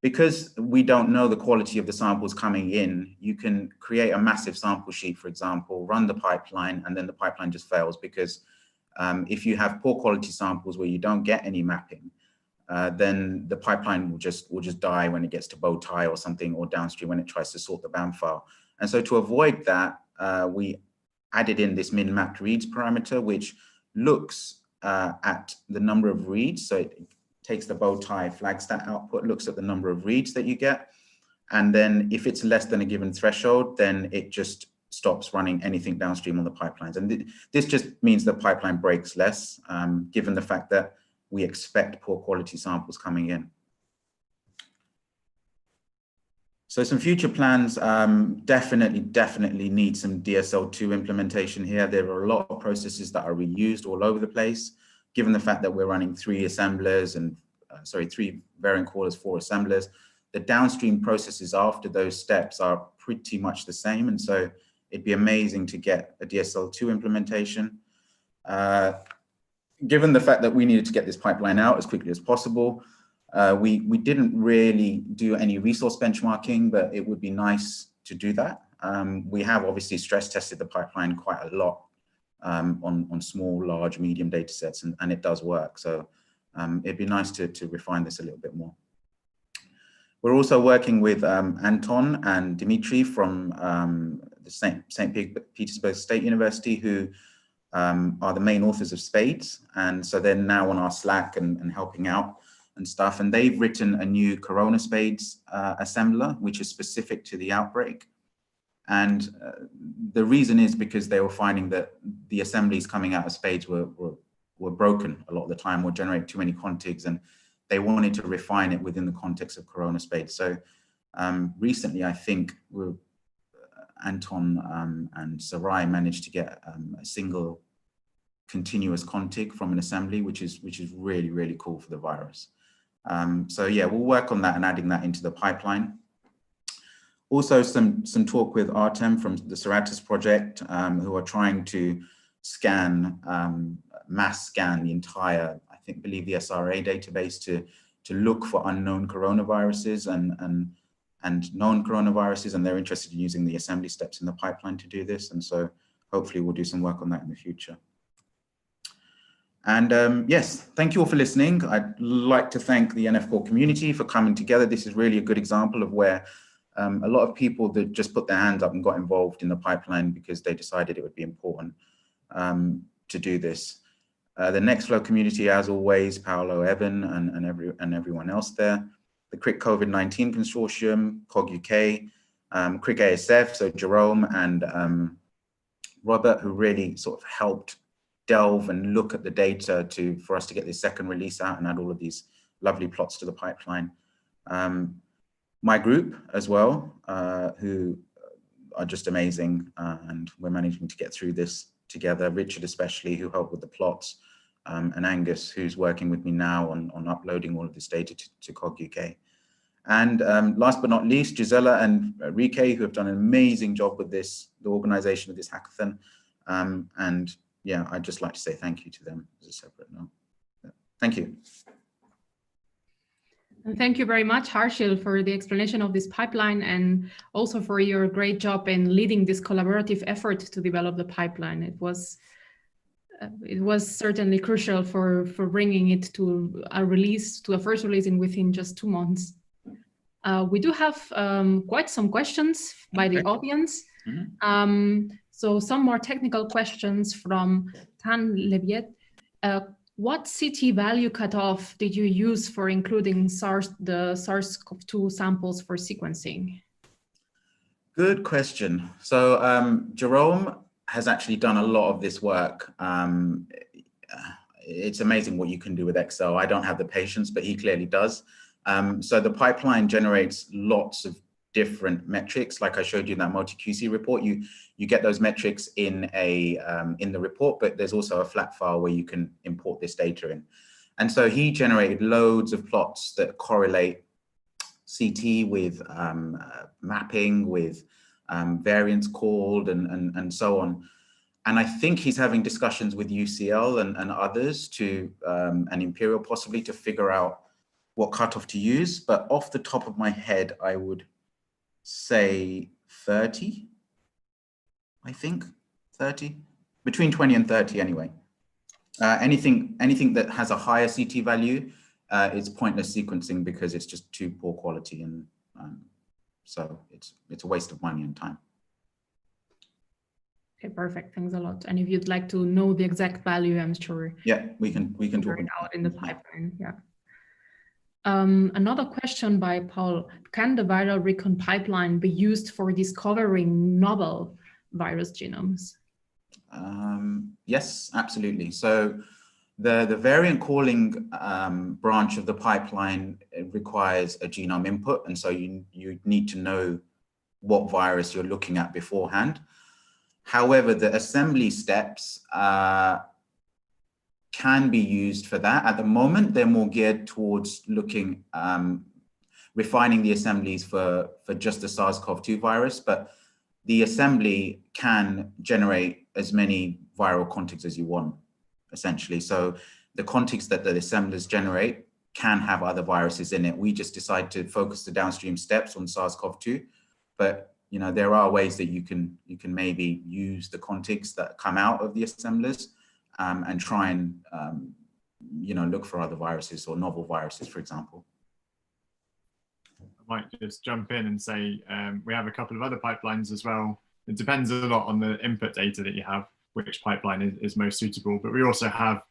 [SPEAKER 4] because we don't know the quality of the samples coming in, you can create a massive sample sheet, for example, run the pipeline, and then the pipeline just fails because if you have poor quality samples where you don't get any mapping, then the pipeline will just die when it gets to bow tie or something, or downstream when it tries to sort the BAM file. And so to avoid that, we added in this min mapped reads parameter, which looks at the number of reads. So it takes the bow tie flagstat output, looks at the number of reads that you get. And then if it's less than a given threshold, then it just stops running anything downstream on the pipelines. And this just means the pipeline breaks less, given the fact that we expect poor quality samples coming in. So some future plans definitely need some DSL2 implementation here. There are a lot of processes that are reused all over the place, given the fact that we're running 3 assemblers and, 3 variant callers, 4 assemblers. The downstream processes after those steps are pretty much the same. And so it'd be amazing to get a DSL2 implementation. Given the fact that we needed to get this pipeline out as quickly as possible, we didn't really do any resource benchmarking, but it would be nice to do that. We have obviously stress tested the pipeline quite a lot on small, large, medium data sets, and it does work. So it'd be nice to refine this a little bit more. We're also working with Anton and Dimitri from the St. Petersburg State University, who are the main authors of SPADES. And so they're now on our Slack and helping out and stuff. And they've written a new Corona SPADES assembler, which is specific to the outbreak. And the reason is because they were finding that the assemblies coming out of SPADES were broken a lot of the time, or generate too many contigs, and they wanted to refine it within the context of Corona SPADES. So recently, I think Anton and Sarai managed to get a single continuous contig from an assembly, which is really, really cool for the virus. So yeah, we'll work on that and adding that into the pipeline. Also some talk with Artem from the Ceratus project, who are trying to scan, mass scan the entire, I believe the SRA database to look for unknown coronaviruses and known coronaviruses, and they're interested in using the assembly steps in the pipeline to do this. And so hopefully we'll do some work on that in the future. And yes, thank you all for listening. I'd like to thank the NF Core community for coming together. This is really a good example of where a lot of people that just put their hands up and got involved in the pipeline because they decided it would be important to do this. The Nextflow community, as always, Paolo, Evan, and everyone else there. The CRIC COVID-19 Consortium, COG UK, CRIC ASF, so Jerome and Robert, who really sort of helped delve and look at the data for us to get this second release out and add all of these lovely plots to the pipeline. My group as well, who are just amazing, and we're managing to get through this together. Richard especially, who helped with the plots, and Angus, who's working with me now on uploading all of this data to COG UK. And last but not least, Gisela and Rike, who have done an amazing job with this, the organization of this hackathon. And yeah, I'd just like to say thank you to them as a separate note. Thank you.
[SPEAKER 1] And thank you very much, Harshil, for the explanation of this pipeline and also for your great job in leading this collaborative effort to develop the pipeline. It was certainly crucial for bringing it to a release, to a first release within just 2 months. We do have quite some questions by the audience. So some more technical questions from Tan Leviet. What CT value cutoff did you use for including the SARS-CoV-2 samples for sequencing?
[SPEAKER 4] Good question. So Jerome has actually done a lot of this work. It's amazing what you can do with Excel. I don't have the patience, but he clearly does. So the pipeline generates lots of different metrics. Like I showed you in that multi-QC report, you get those metrics in the report, but there's also a flat file where you can import this data in. And so he generated loads of plots that correlate CT with mapping, with variants called, and so on. And I think he's having discussions with UCL and others and Imperial possibly to figure out what cutoff to use. But off the top of my head, I would say 30, I think 30, between 20 and 30 anyway. Anything that has a higher CT value is pointless sequencing because it's just too poor quality, and so it's a waste of money and time.
[SPEAKER 1] Okay, perfect. Thanks a lot. And if you'd like to know the exact value, I'm sure.
[SPEAKER 4] Yeah, we can talk
[SPEAKER 1] it out in the pipeline. Yeah. Another question by Paul: can the viral recon pipeline be used for discovering novel virus genomes?
[SPEAKER 4] Yes, absolutely. So the variant calling branch of the pipeline requires a genome input, and so you need to know what virus you're looking at beforehand. However, the assembly steps can be used for that. At the moment, they're more geared towards looking, refining the assemblies for just the SARS-CoV-2 virus, but the assembly can generate as many viral contigs as you want, essentially. So the contigs that the assemblers generate can have other viruses in it. We just decide to focus the downstream steps on SARS-CoV-2, but you know, there are ways that you can maybe use the contigs that come out of the assemblers and try and you know, look for other viruses or novel viruses, for example.
[SPEAKER 5] I might just jump in and say we have a couple of other pipelines as well. It depends a lot on the input data that you have, which pipeline is most suitable. But we also have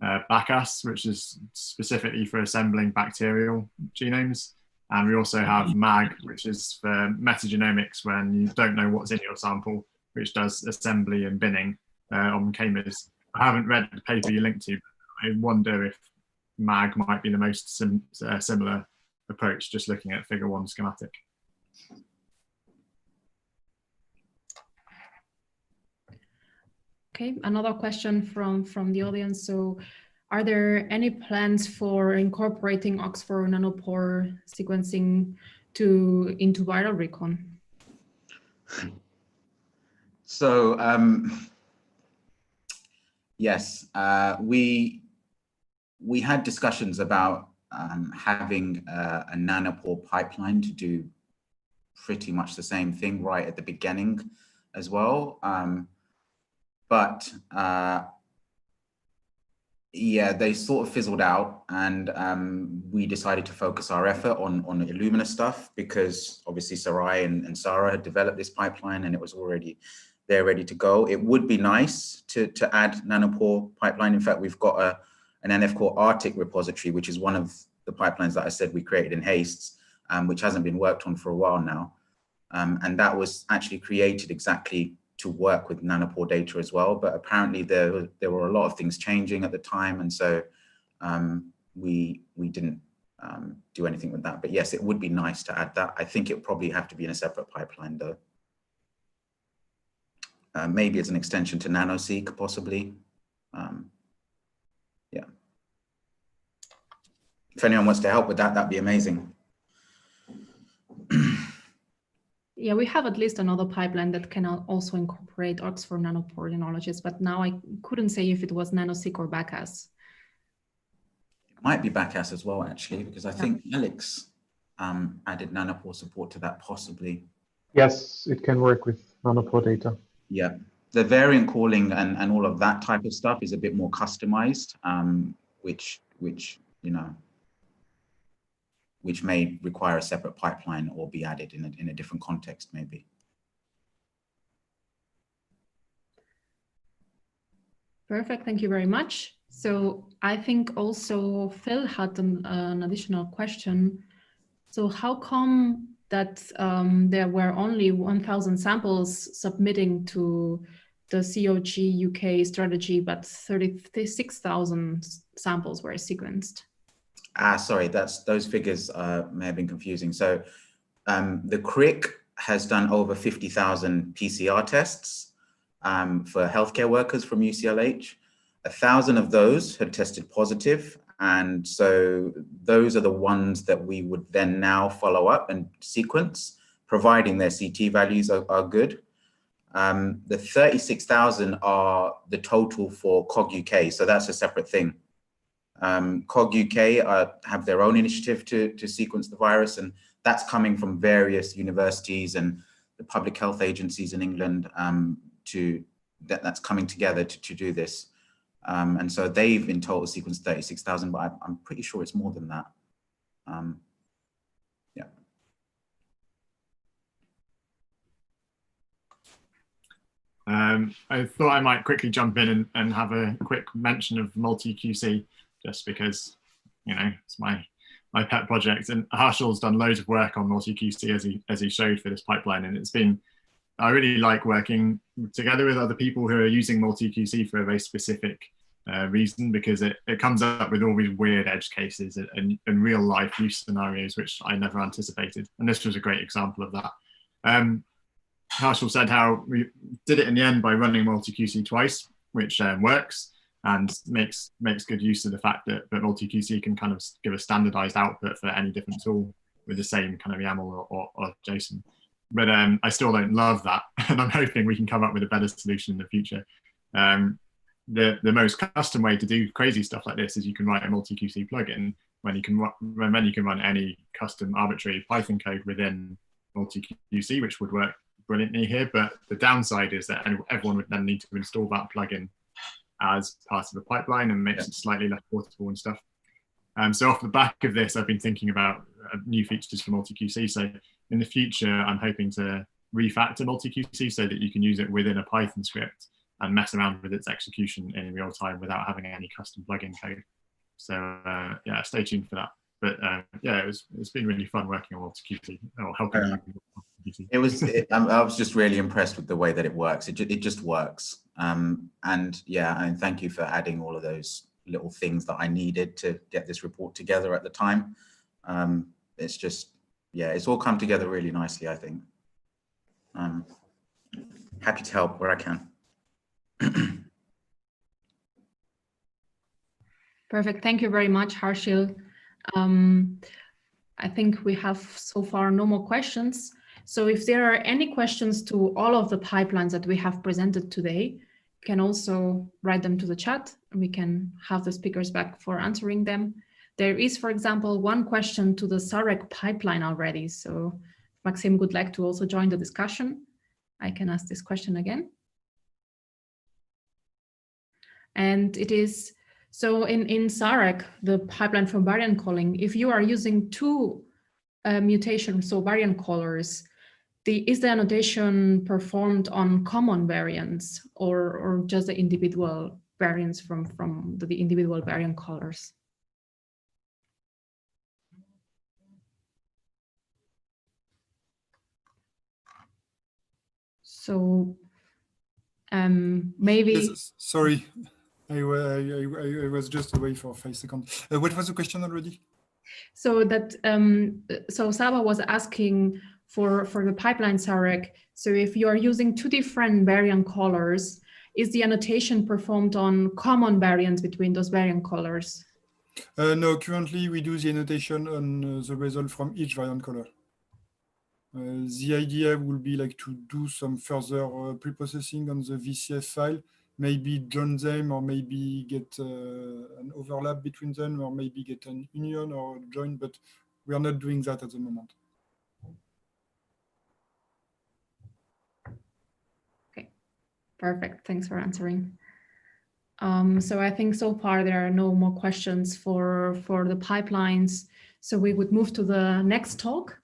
[SPEAKER 5] BACAS, which is specifically for assembling bacterial genomes. And we also have MAG, which is for metagenomics when you don't know what's in your sample, which does assembly and binning on k-mers. I haven't read the paper you linked to, but I wonder if MAG might be the most similar approach, just looking at figure 1 schematic.
[SPEAKER 1] Okay, another question from the audience. So, are there any plans for incorporating Oxford nanopore sequencing into viral recon?
[SPEAKER 4] So yes, we had discussions about having a nanopore pipeline to do pretty much the same thing right at the beginning as well. But yeah, they sort of fizzled out, and we decided to focus our effort on Illumina stuff because obviously Sarai and Sarah had developed this pipeline and it was already there ready to go. It would be nice to add nanopore pipeline. In fact, we've got an NF-Core Arctic repository, which is one of the pipelines that I said we created in Hastes, which hasn't been worked on for a while now. And that was actually created exactly to work with nanopore data as well, but apparently there were a lot of things changing at the time, and so we didn't do anything with that. But yes, it would be nice to add that. I think it would probably have to be in a separate pipeline though. Maybe as an extension to NanoSeq, possibly. Yeah. If anyone wants to help with that, that'd be amazing.
[SPEAKER 1] Yeah, we have at least another pipeline that can also incorporate Oxford Nanopore technologies, but now I couldn't say if it was NanoSeq or Bacchus.
[SPEAKER 4] It might be Bacchus as well, actually, because I think Alex added Nanopore support to that, possibly.
[SPEAKER 3] Yes, it can work with Nanopore data.
[SPEAKER 4] Yeah, the variant calling and all of that type of stuff is a bit more customized, which you know, which may require a separate pipeline or be added in a different context, maybe.
[SPEAKER 1] Perfect, thank you very much. So I think also Phil had an additional question. So how come that there were only 1,000 samples submitting to the COG UK strategy, but 36,000 samples were sequenced?
[SPEAKER 4] Sorry, those figures may have been confusing. So the CRIC has done over 50,000 PCR tests for healthcare workers from UCLH. 1,000 of those had tested positive. And so those are the ones that we would then now follow up and sequence, providing their CT values are good. The 36,000 are the total for COG UK. So that's a separate thing. COG UK have their own initiative to sequence the virus, and that's coming from various universities and the public health agencies in England that's coming together to do this. And so they've in total sequenced 36,000, but I'm pretty sure it's more than that. Yeah.
[SPEAKER 5] I thought I might quickly jump in and have a quick mention of multi-QC, just because, you know, it's my pet project, and Harshal's done loads of work on multi-QC as he showed for this pipeline, and it's been, I really like working together with other people who are using multi-QC for a very specific reason, because it comes up with all these weird edge cases and real life use scenarios, which I never anticipated. And this was a great example of that. Harshal said how we did it in the end by running multi-QC twice, which works and makes good use of the fact that multi-QC can kind of give a standardized output for any different tool with the same kind of YAML or JSON. But I still don't love that, and I'm hoping we can come up with a better solution in the future. The most custom way to do crazy stuff like this is you can write a multi-QC plugin when you can run any custom arbitrary Python code within multi-QC, which would work brilliantly here. But the downside is that everyone would then need to install that plugin as part of the pipeline, and makes it slightly less portable and stuff. So off the back of this, I've been thinking about new features for multi-QC. So in the future, I'm hoping to refactor multi-QC so that you can use it within a Python script and mess around with its execution in real time without having any custom plugin code. So yeah, stay tuned for that. But yeah, it's been really fun working on multi-QC, or helping you with multi-QC.
[SPEAKER 4] I was just really impressed with the way that it works. It just works. And yeah, and thank you for adding all of those little things that I needed to get this report together at the time. It's just, yeah, it's all come together really nicely, I think. Happy to help where I can.
[SPEAKER 1] Perfect. Thank you very much, Harshil. I think we have so far no more questions. So if there are any questions to all of the pipelines that we have presented today, you can also write them to the chat, and we can have the speakers back for answering them. There is, for example, one question to the SAREC pipeline already. So if Maxime would like to also join the discussion, I can ask this question again. And it is, so in SAREC, the pipeline for variant calling, if you are using two mutations, so variant callers, is the annotation performed on common variants or just the individual variants from the individual variant callers? So maybe.
[SPEAKER 2] Yes, sorry, I was just away for 5 seconds. What was the question already?
[SPEAKER 1] So that so Saba was asking for the pipeline Sarek. So if you are using two different variant colors, is the annotation performed on common variants between those variant colors?
[SPEAKER 2] No, currently we do the annotation on the result from each variant color. The idea will be like to do some further pre-processing on the VCF file, maybe join them, or maybe get an overlap between them, or maybe get an union or join, but we are not doing that at the moment.
[SPEAKER 1] Okay, perfect. Thanks for answering. So I think so far there are no more questions for the pipelines. So we would move to the next talk.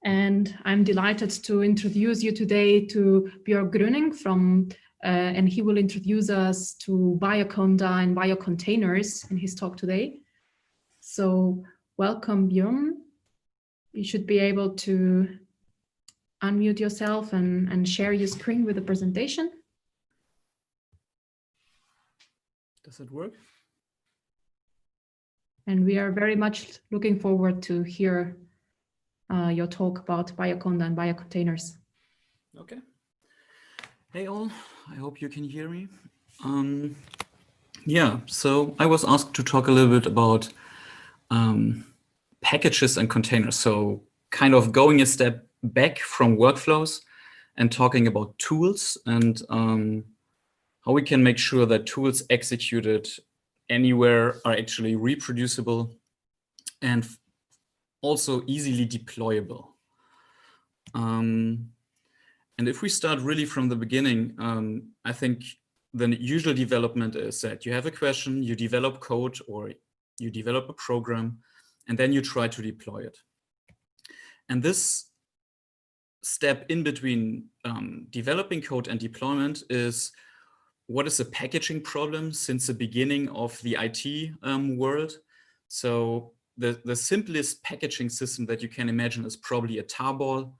[SPEAKER 1] And I'm delighted to introduce you today to Björn Gröning from, and he will introduce us to Bioconda and biocontainers in his talk today. So welcome, Björn. You should be able to unmute yourself and share your screen with the presentation.
[SPEAKER 6] Does it work?
[SPEAKER 1] And we are very much looking forward to hear your talk about Bioconda and biocontainers.
[SPEAKER 6] Okay. Hey all, I hope you can hear me. Yeah, so I was asked to talk a little bit about packages and containers. So kind of going a step back from workflows and talking about tools and how we can make sure that tools executed anywhere are actually reproducible and also easily deployable. And if we start really from the beginning, I think the usual development is that you have a question, you develop code or you develop a program, and then you try to deploy it. And this step in between developing code and deployment is what is a packaging problem since the beginning of the IT world. So the simplest packaging system that you can imagine is probably a tarball,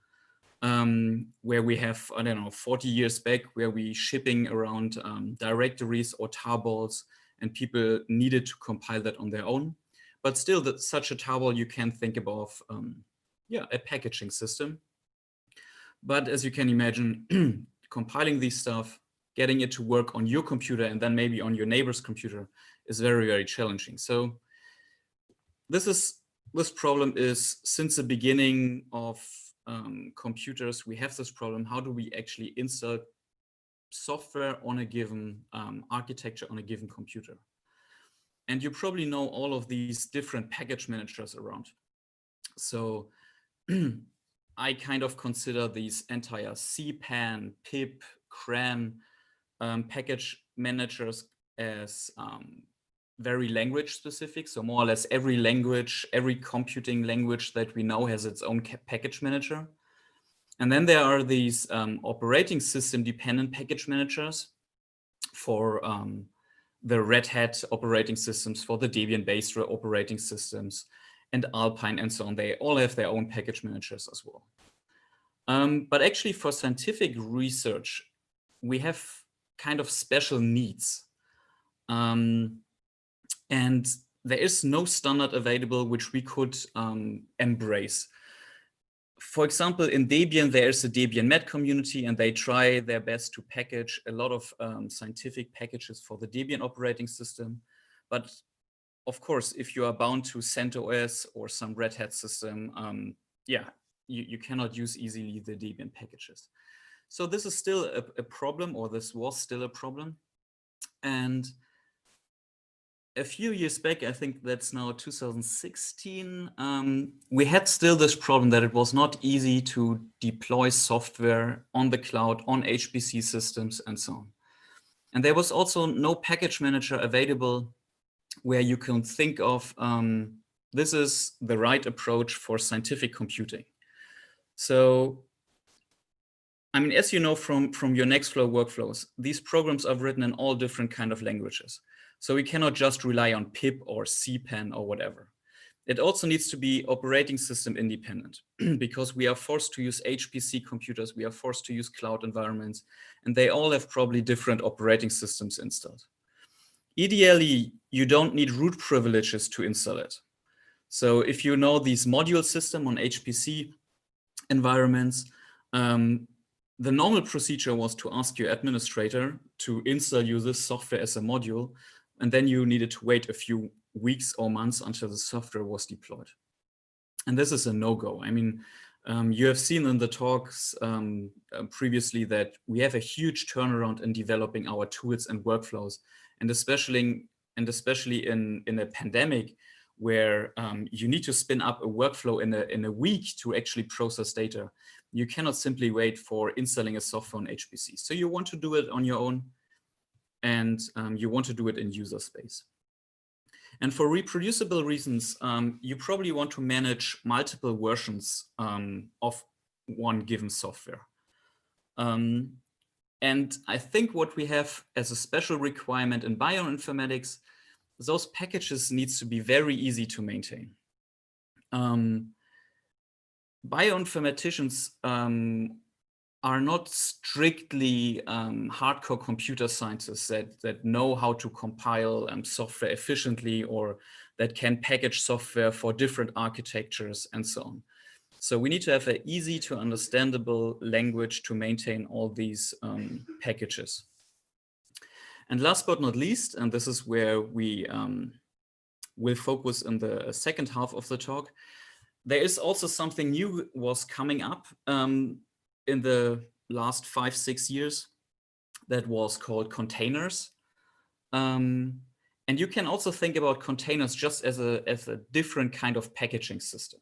[SPEAKER 6] where we have, I don't know, 40 years back, where we shipping around directories or tarballs, and people needed to compile that on their own. But still, that such a tarball you can think about, a packaging system. But as you can imagine, compiling these stuff, getting it to work on your computer and then maybe on your neighbor's computer is very, very challenging. So this problem is since the beginning of computers, we have this problem. How do we actually install software on a given architecture on a given computer? And you probably know all of these different package managers around. So I kind of consider these entire CPAN, pip, CRAN package managers as very language specific. So more or less every language, every computing language that we know has its own package manager. And then there are these operating system dependent package managers for the Red Hat operating systems, for the Debian-based operating systems, and Alpine and so on. They all have their own package managers as well. But actually for scientific research, we have kind of special needs. And there is no standard available which we could embrace. For example, in Debian, there is a Debian Met community, and they try their best to package a lot of scientific packages for the Debian operating system. But of course, if you are bound to CentOS or some Red Hat system, you cannot use easily the Debian packages. So this is still a problem, or this was still a problem. And a few years back, I think that's now 2016, we had still this problem that it was not easy to deploy software on the cloud, on HPC systems, and so on. And there was also no package manager available where you can think of, this is the right approach for scientific computing. So, I mean, as you know from your Nextflow workflows, these programs are written in all different kind of languages. So we cannot just rely on pip or CPAN or whatever. It also needs to be operating system independent because we are forced to use HPC computers, we are forced to use cloud environments, and they all have probably different operating systems installed. Ideally, you don't need root privileges to install it. So if you know these module system on HPC environments, the normal procedure was to ask your administrator to install you this software as a module, and then you needed to wait a few weeks or months until the software was deployed. And this is a no-go. I mean, you have seen in the talks previously that we have a huge turnaround in developing our tools and workflows, and especially in a pandemic where you need to spin up a workflow in a week to actually process data. You cannot simply wait for installing a software on HPC. So you want to do it on your own, and you want to do it in user space. And for reproducible reasons, you probably want to manage multiple versions of one given software. And I think what we have as a special requirement in bioinformatics, those packages needs to be very easy to maintain. Bioinformaticians are not strictly hardcore computer scientists that know how to compile software efficiently, or that can package software for different architectures and so on. So we need to have an easy to understandable language to maintain all these packages. And last but not least, and this is where we will focus in the second half of the talk, there is also something new was coming up in the last 5-6 years that was called containers. And you can also think about containers just as a different kind of packaging system.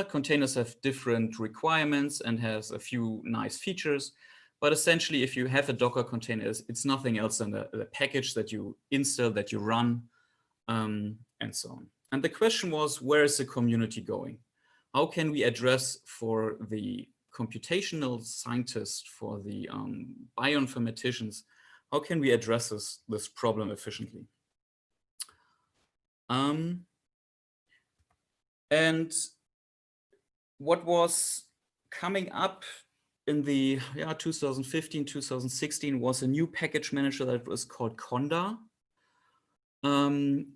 [SPEAKER 6] Containers have different requirements and has a few nice features, but essentially if you have a Docker container, it's nothing else than a package that you install, that you run, and so on. And the question was, where is the community going? How can we address for the computational scientists, for the bioinformaticians, how can we address this problem efficiently? And what was coming up in the 2015, 2016 was a new package manager that was called Conda,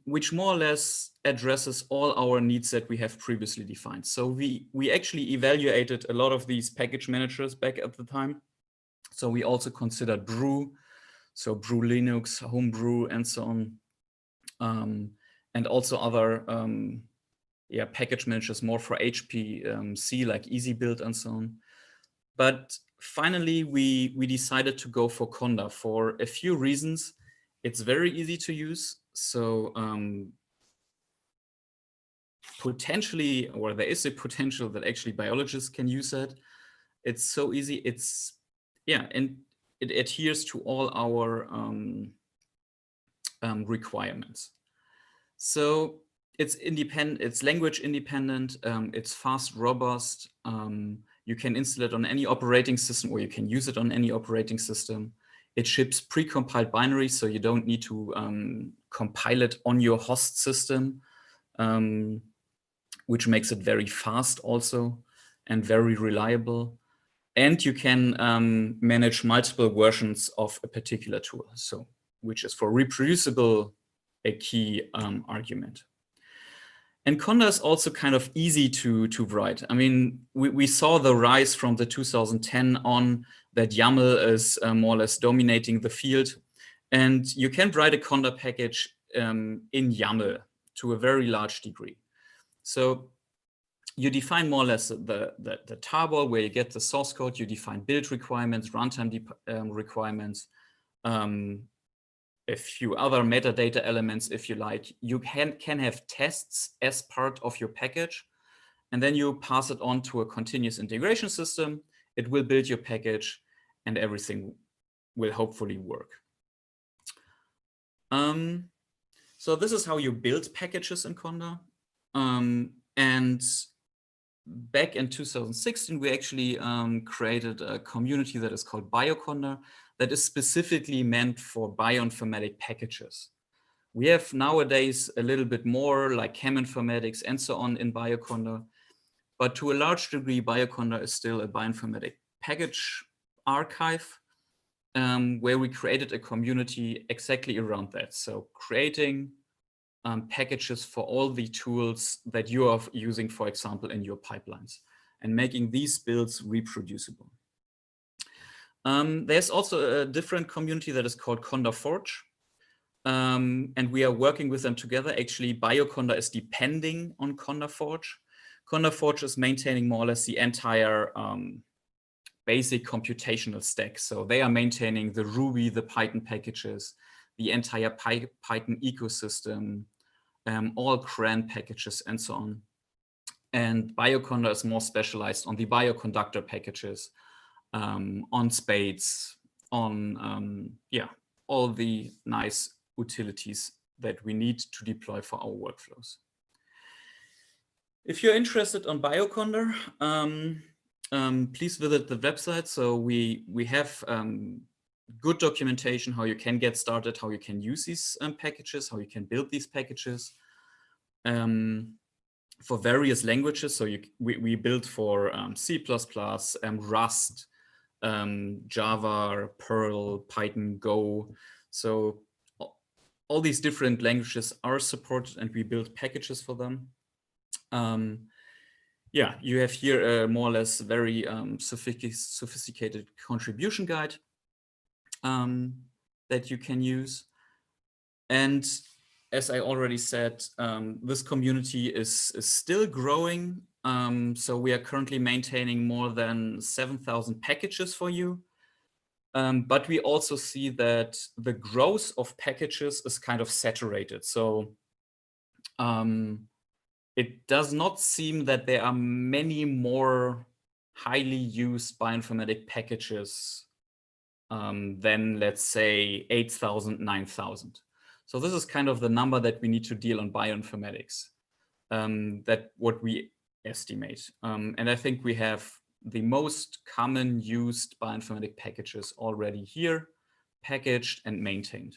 [SPEAKER 6] which more or less addresses all our needs that we have previously defined. So we actually evaluated a lot of these package managers back at the time. So we also considered Brew, so Brew Linux, Homebrew, and so on, and also other package managers more for HPC like EasyBuild and so on. But finally, we decided to go for Conda for a few reasons. It's very easy to use. So potentially, or there is a potential that actually biologists can use it. It's so easy. And it adheres to all our requirements. So it's independent, it's language independent, it's fast, robust. You can install it on any operating system, or you can use it on any operating system. It ships pre-compiled binaries, so you don't need to compile it on your host system, which makes it very fast also and very reliable. And you can manage multiple versions of a particular tool, so which is for reproducible a key argument. And Conda is also kind of easy to write. I mean, we saw the rise from the 2010 on that YAML is more or less dominating the field. And you can write a Conda package in YAML to a very large degree. So you define more or less the tarball where you get the source code, you define build requirements, runtime requirements, a few other metadata elements, if you like. You can have tests as part of your package, and then you pass it on to a continuous integration system. It will build your package, and everything will hopefully work. So this is how you build packages in Conda. And back in 2016, we actually created a community that is called BioConda, that is specifically meant for bioinformatic packages. We have nowadays a little bit more like cheminformatics and so on in BioConda, but to a large degree, BioConda is still a bioinformatic package archive where we created a community exactly around that. So creating packages for all the tools that you are using, for example, in your pipelines, and making these builds reproducible. There's also a different community that is called Conda Forge. And we are working with them together. Actually, Bioconda is depending on Conda Forge. Conda Forge is maintaining more or less the entire basic computational stack. So they are maintaining the Ruby, the Python packages, the entire Python ecosystem, all CRAN packages, and so on. And Bioconda is more specialized on the bioconductor packages, on spades, on all the nice utilities that we need to deploy for our workflows. If you're interested on Bioconda, please visit the website. So we have good documentation how you can get started, how you can use these packages, how you can build these packages for various languages. So we build for C++, Rust, Java, Perl, Python, Go. So all these different languages are supported, and we build packages for them. Yeah, you have here a more or less very sophisticated contribution guide that you can use. And as I already said, this community is still growing. So we are currently maintaining more than 7,000 packages for you. But we also see that the growth of packages is kind of saturated. So it does not seem that there are many more highly used bioinformatic packages than, let's say, 8,000, 9,000. So this is kind of the number that we need to deal on bioinformatics, that what we estimate. And I think we have the most common used bioinformatic packages already here, packaged and maintained.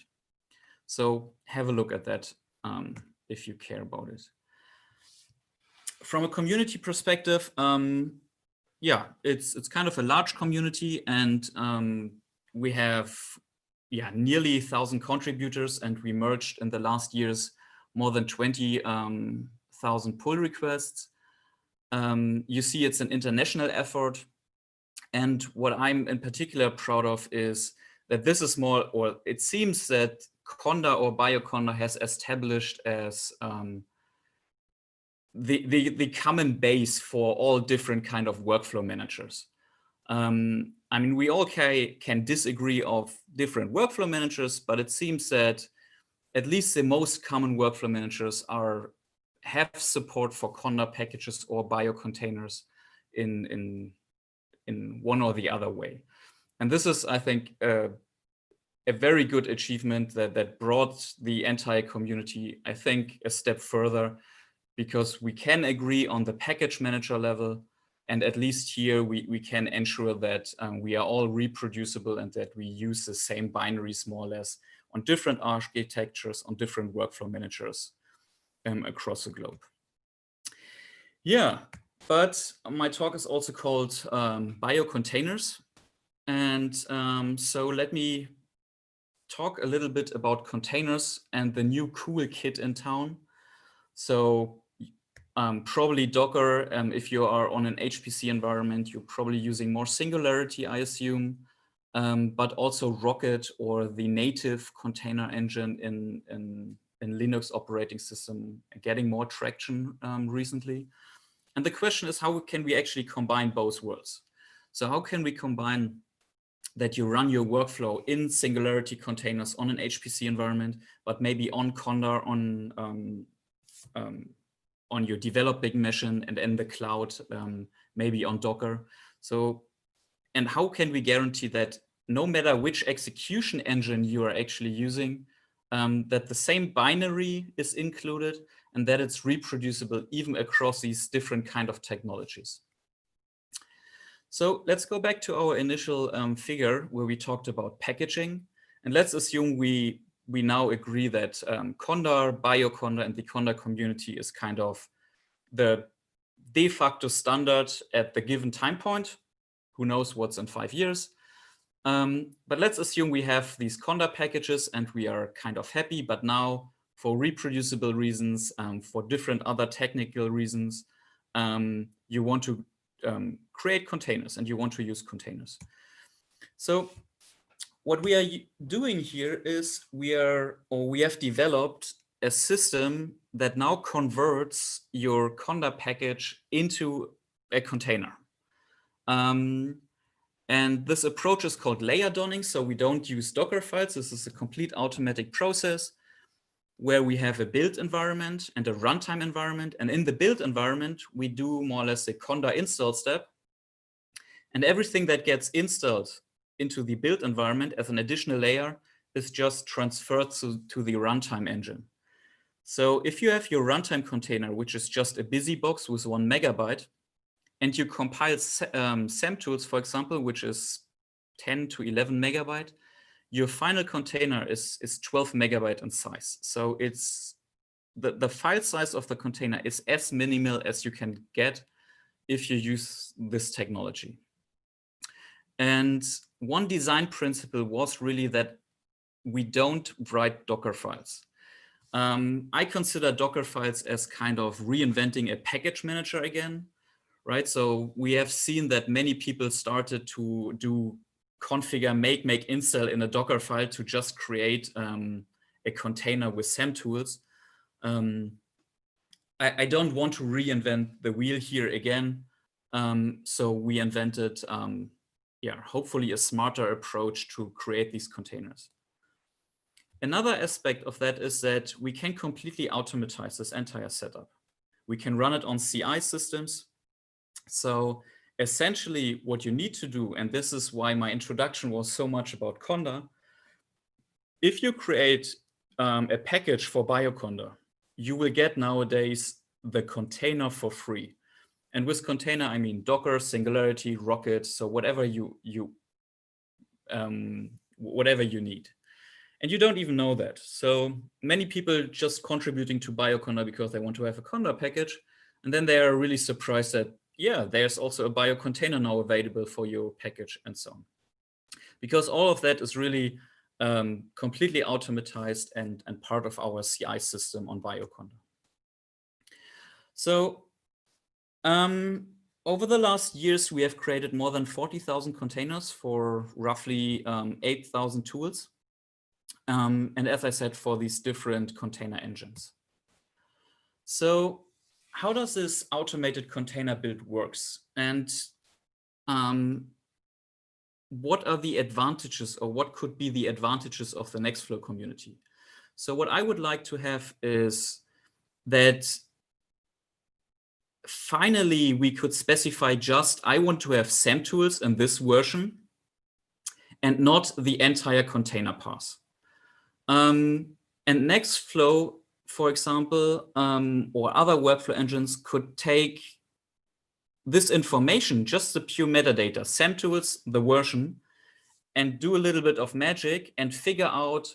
[SPEAKER 6] So have a look at that if you care about it. From a community perspective, yeah, it's kind of a large community, and we have nearly 1,000 contributors, and we merged in the last years more than 20,000 pull requests. You see, it's an international effort. And what I'm in particular proud of is that this is more, or it seems that Conda or Bioconda has established as the common base for all different kind of workflow managers. I mean, we all can disagree of different workflow managers, but it seems that at least the most common workflow managers have support for Conda packages or biocontainers in one or the other way. And this is, I think, a very good achievement that brought the entire community, I think, a step further, because we can agree on the package manager level. And at least here, we can ensure that we are all reproducible and that we use the same binaries more or less on different architectures, on different workflow managers across the globe. Yeah, but my talk is also called biocontainers. And so let me talk a little bit about containers and the new cool kid in town. So probably Docker, if you are on an HPC environment, you're probably using more Singularity, I assume, but also Rocket or the native container engine in Linux operating system getting more traction recently. And the question is, how can we actually combine both worlds? So how can we combine that you run your workflow in Singularity containers on an HPC environment, but maybe on Conda, on your developing machine and in the cloud, maybe on Docker. So, and how can we guarantee that no matter which execution engine you are actually using, that the same binary is included and that it's reproducible even across these different kind of technologies? So let's go back to our initial figure where we talked about packaging. And let's assume we now agree that Conda, Bioconda, and the Conda community is kind of the de facto standard at the given time point. Who knows what's in 5 years? But let's assume we have these Conda packages and we are kind of happy. But now for reproducible reasons, for different other technical reasons, you want to create containers and you want to use containers. So what we are doing here is we have developed a system that now converts your Conda package into a container. And this approach is called layer donning. So we don't use Docker files. This is a complete automatic process where we have a build environment and a runtime environment. And in the build environment, we do more or less a Conda install step. And everything that gets installed into the build environment as an additional layer is just transferred to the runtime engine. So if you have your runtime container, which is just a busy box with 1 megabyte, and you compile SAMtools, for example, which is 10 to 11 megabyte, your final container is 12 megabyte in size. So it's the file size of the container is as minimal as you can get if you use this technology. And one design principle was really that we don't write Docker files. I consider Docker files as kind of reinventing a package manager again, right? So we have seen that many people started to do configure, make, install in a Docker file to just create a container with SAMtools. I don't want to reinvent the wheel here again. So we invented, hopefully a smarter approach to create these containers. Another aspect of that is that we can completely automatize this entire setup. We can run it on CI systems. So essentially what you need to do, and this is why my introduction was so much about Conda, if you create a package for Bioconda, you will get nowadays the container for free. And with container, I mean Docker, Singularity, Rocket, so whatever whatever you need. And you don't even know that. So many people just contributing to Bioconda because they want to have a Conda package. And then they are really surprised that, yeah, there's also a Biocontainer now available for your package and so on. Because all of that is really completely automatized and part of our CI system on Bioconda. So over the last years, we have created more than 40,000 containers for roughly 8,000 tools. And as I said, for these different container engines. So how does this automated container build works? And what are the advantages, or what could be the advantages of the Nextflow community? So what I would like to have is that finally we could specify just, I want to have SAMtools in this version and not the entire container path. And Nextflow, for example, or other workflow engines could take this information, just the pure metadata, SAMtools, the version, and do a little bit of magic and figure out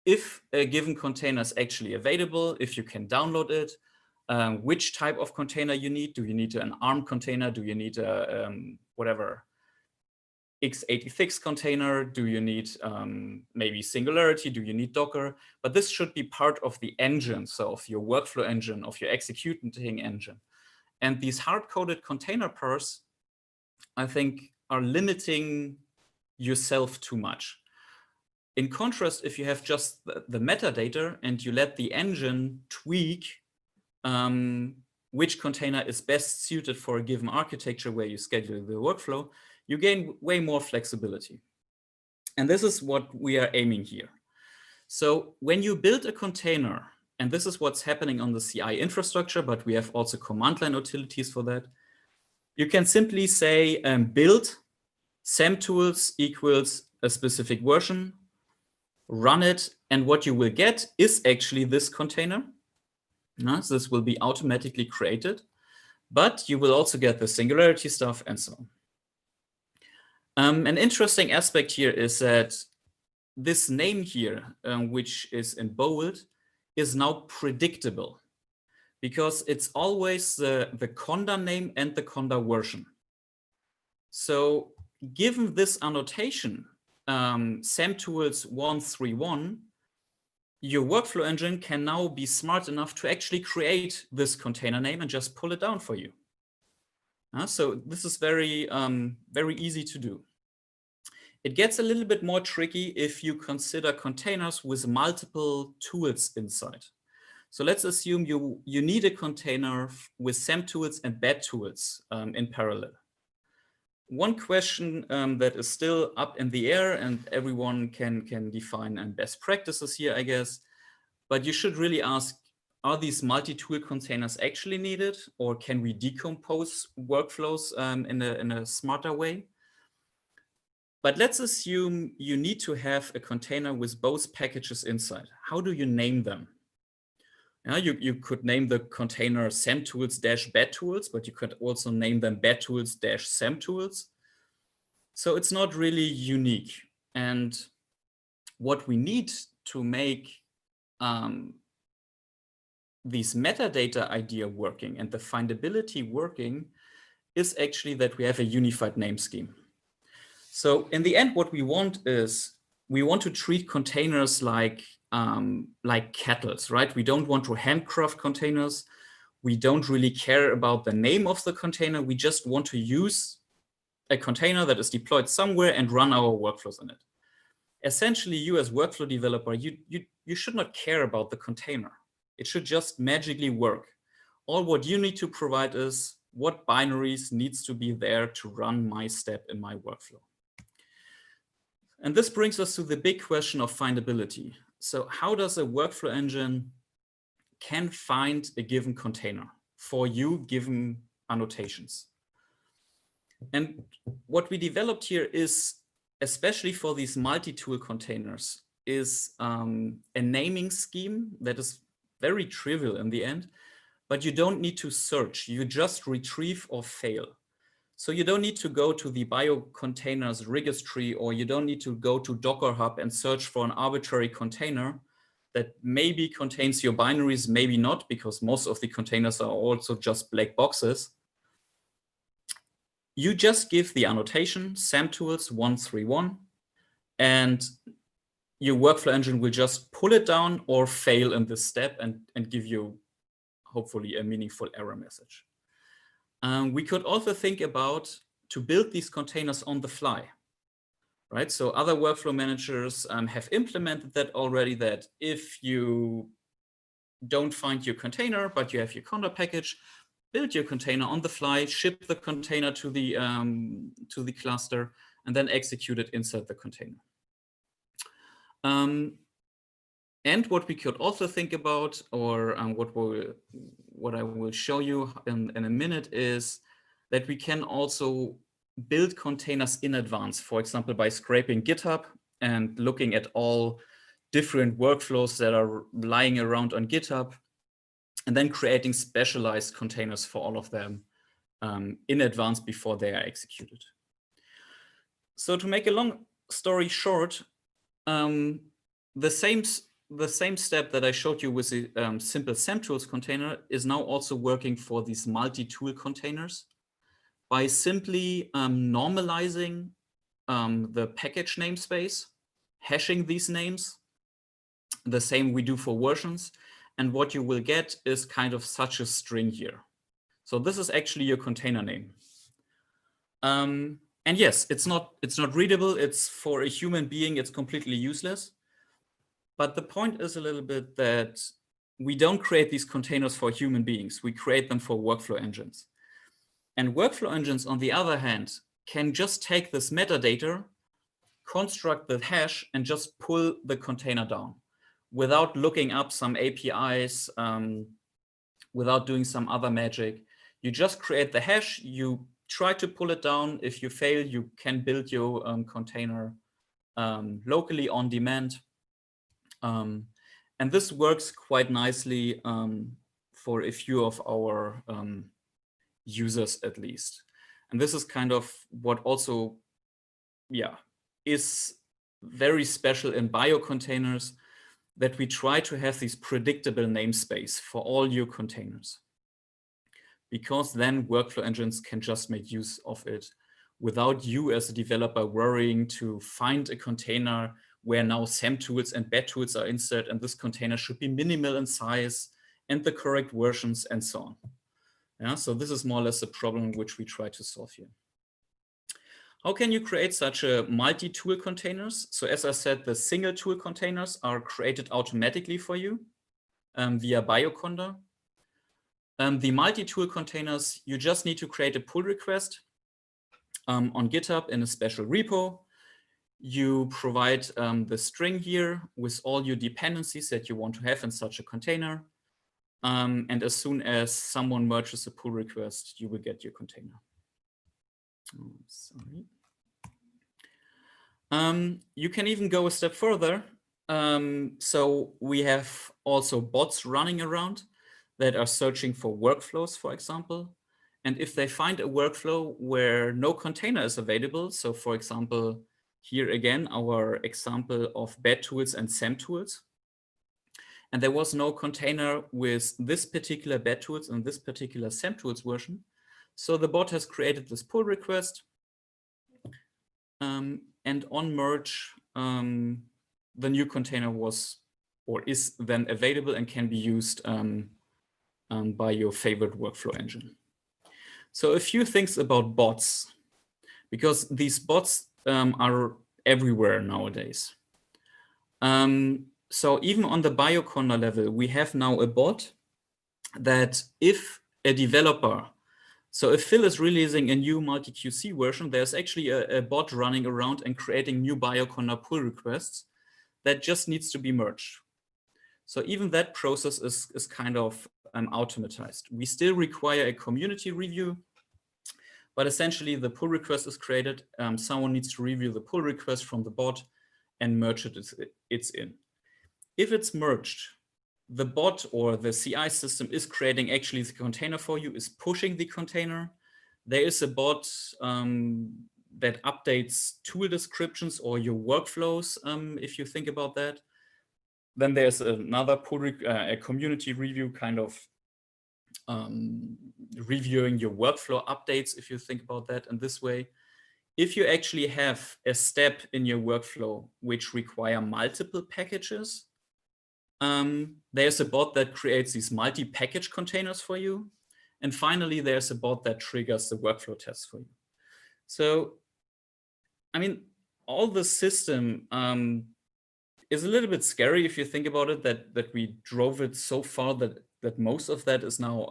[SPEAKER 6] if a given container is actually available, if you can download it, which type of container you need. Do you need an ARM container? Do you need a whatever x86 container? Do you need maybe Singularity? Do you need Docker? But this should be part of the engine, so of your workflow engine, of your executing engine. And these hard-coded container paths, I think, are limiting yourself too much. In contrast, if you have just the metadata and you let the engine tweak which container is best suited for a given architecture where you schedule the workflow, you gain way more flexibility. And this is what we are aiming here. So when you build a container, and this is what's happening on the CI infrastructure, but we have also command line utilities for that, you can simply say build SAMtools equals a specific version, run it, and what you will get is actually this container. So this will be automatically created, but you will also get the Singularity stuff and so on. An interesting aspect here is that this name here, which is in bold, is now predictable because it's always the Conda name and the Conda version. So given this annotation, SAMtools 131, your workflow engine can now be smart enough to actually create this container name and just pull it down for you. So this is very, very easy to do. It gets a little bit more tricky if you consider containers with multiple tools inside. So let's assume you need a container with SAM tools and BAT tools in parallel. One question that is still up in the air, and everyone can define best practices here, I guess, but you should really ask, are these multi-tool containers actually needed, or can we decompose workflows in a smarter way? But let's assume you need to have a container with both packages inside. How do you name them? You could name the container SAM tools-BAT tools, but you could also name them BAT tools-SAM tools. So it's not really unique. And what we need to make these metadata idea working and the findability working is actually that we have a unified name scheme. So in the end, what we want is we want to treat containers like kettles, right? We don't want to handcraft containers. We don't really care about the name of the container. We just want to use a container that is deployed somewhere and run our workflows in it. Essentially, you as workflow developer, you should not care about the container. It should just magically work. All what you need to provide is what binaries needs to be there to run my step in my workflow. And this brings us to the big question of findability. So how does a workflow engine can find a given container for you given annotations? And what we developed here is, especially for these multi-tool containers, is a naming scheme that is very trivial in the end, but you don't need to search. You just retrieve or fail. So you don't need to go to the biocontainers registry, or you don't need to go to Docker Hub and search for an arbitrary container that maybe contains your binaries, maybe not, because most of the containers are also just black boxes. You just give the annotation SAM tools 131, and your workflow engine will just pull it down or fail in this step and give you hopefully a meaningful error message. We could also think about to build these containers on the fly, right? So other workflow managers have implemented that already, that if you don't find your container, but you have your conda package, build your container on the fly, ship the container to the cluster, and then execute it inside the container. And what we could also think about, or what I will show you in a minute, is that we can also build containers in advance, for example, by scraping GitHub and looking at all different workflows that are lying around on GitHub, and then creating specialized containers for all of them in advance before they are executed. So to make a long story short, the same step that I showed you with the simple SAM tools container is now also working for these multi-tool containers by simply normalizing the package namespace, hashing these names, the same we do for versions. And what you will get is kind of such a string here. So this is actually your container name. And yes, it's not readable. It's for a human being, it's completely useless. But the point is a little bit that we don't create these containers for human beings. We create them for workflow engines. And workflow engines, on the other hand, can just take this metadata, construct the hash, and just pull the container down without looking up some APIs, without doing some other magic. You just create the hash, you try to pull it down. If you fail, you can build your container locally on demand. And this works quite nicely for a few of our users, at least. And this is kind of what also, is very special in biocontainers, that we try to have this predictable namespace for all your containers, because then workflow engines can just make use of it without you as a developer worrying to find a container where now SAM tools and BED tools are inserted, and this container should be minimal in size and the correct versions and so on. Yeah, so this is more or less the problem which we try to solve here. How can you create such a multi-tool containers? So as I said, the single tool containers are created automatically for you via Bioconda. The multi-tool containers, you just need to create a pull request on GitHub in a special repo. You provide the string here with all your dependencies that you want to have in such a container. And as soon as someone merges a pull request, you will get your container. Oh, sorry. You can even go a step further. So we have also bots running around that are searching for workflows, for example. And if they find a workflow where no container is available, so for example, here again, our example of BED tools and SAM tools, and there was no container with this particular BED tools and this particular SAM tools version. So the bot has created this pull request. And on merge, the new container was or is then available and can be used by your favorite workflow engine. So a few things about bots, because these bots are everywhere nowadays. So even on the Bioconda level, we have now a bot that if a developer, so if Phil is releasing a new multi-QC version, there's actually a bot running around and creating new Bioconda pull requests that just needs to be merged. So even that process is kind of automatized. We still require a community review, but essentially the pull request is created. Someone needs to review the pull request from the bot and merge it's in. If it's merged, the bot or the CI system is creating actually the container for you, is pushing the container. There is a bot that updates tool descriptions or your workflows, if you think about that. Then there's another a community review kind of reviewing your workflow updates, if you think about that in this way. If you actually have a step in your workflow which require multiple packages, there's a bot that creates these multi-package containers for you. And finally, there's a bot that triggers the workflow tests for you. So, I mean, all the system is a little bit scary if you think about it, that we drove it so far that most of that is now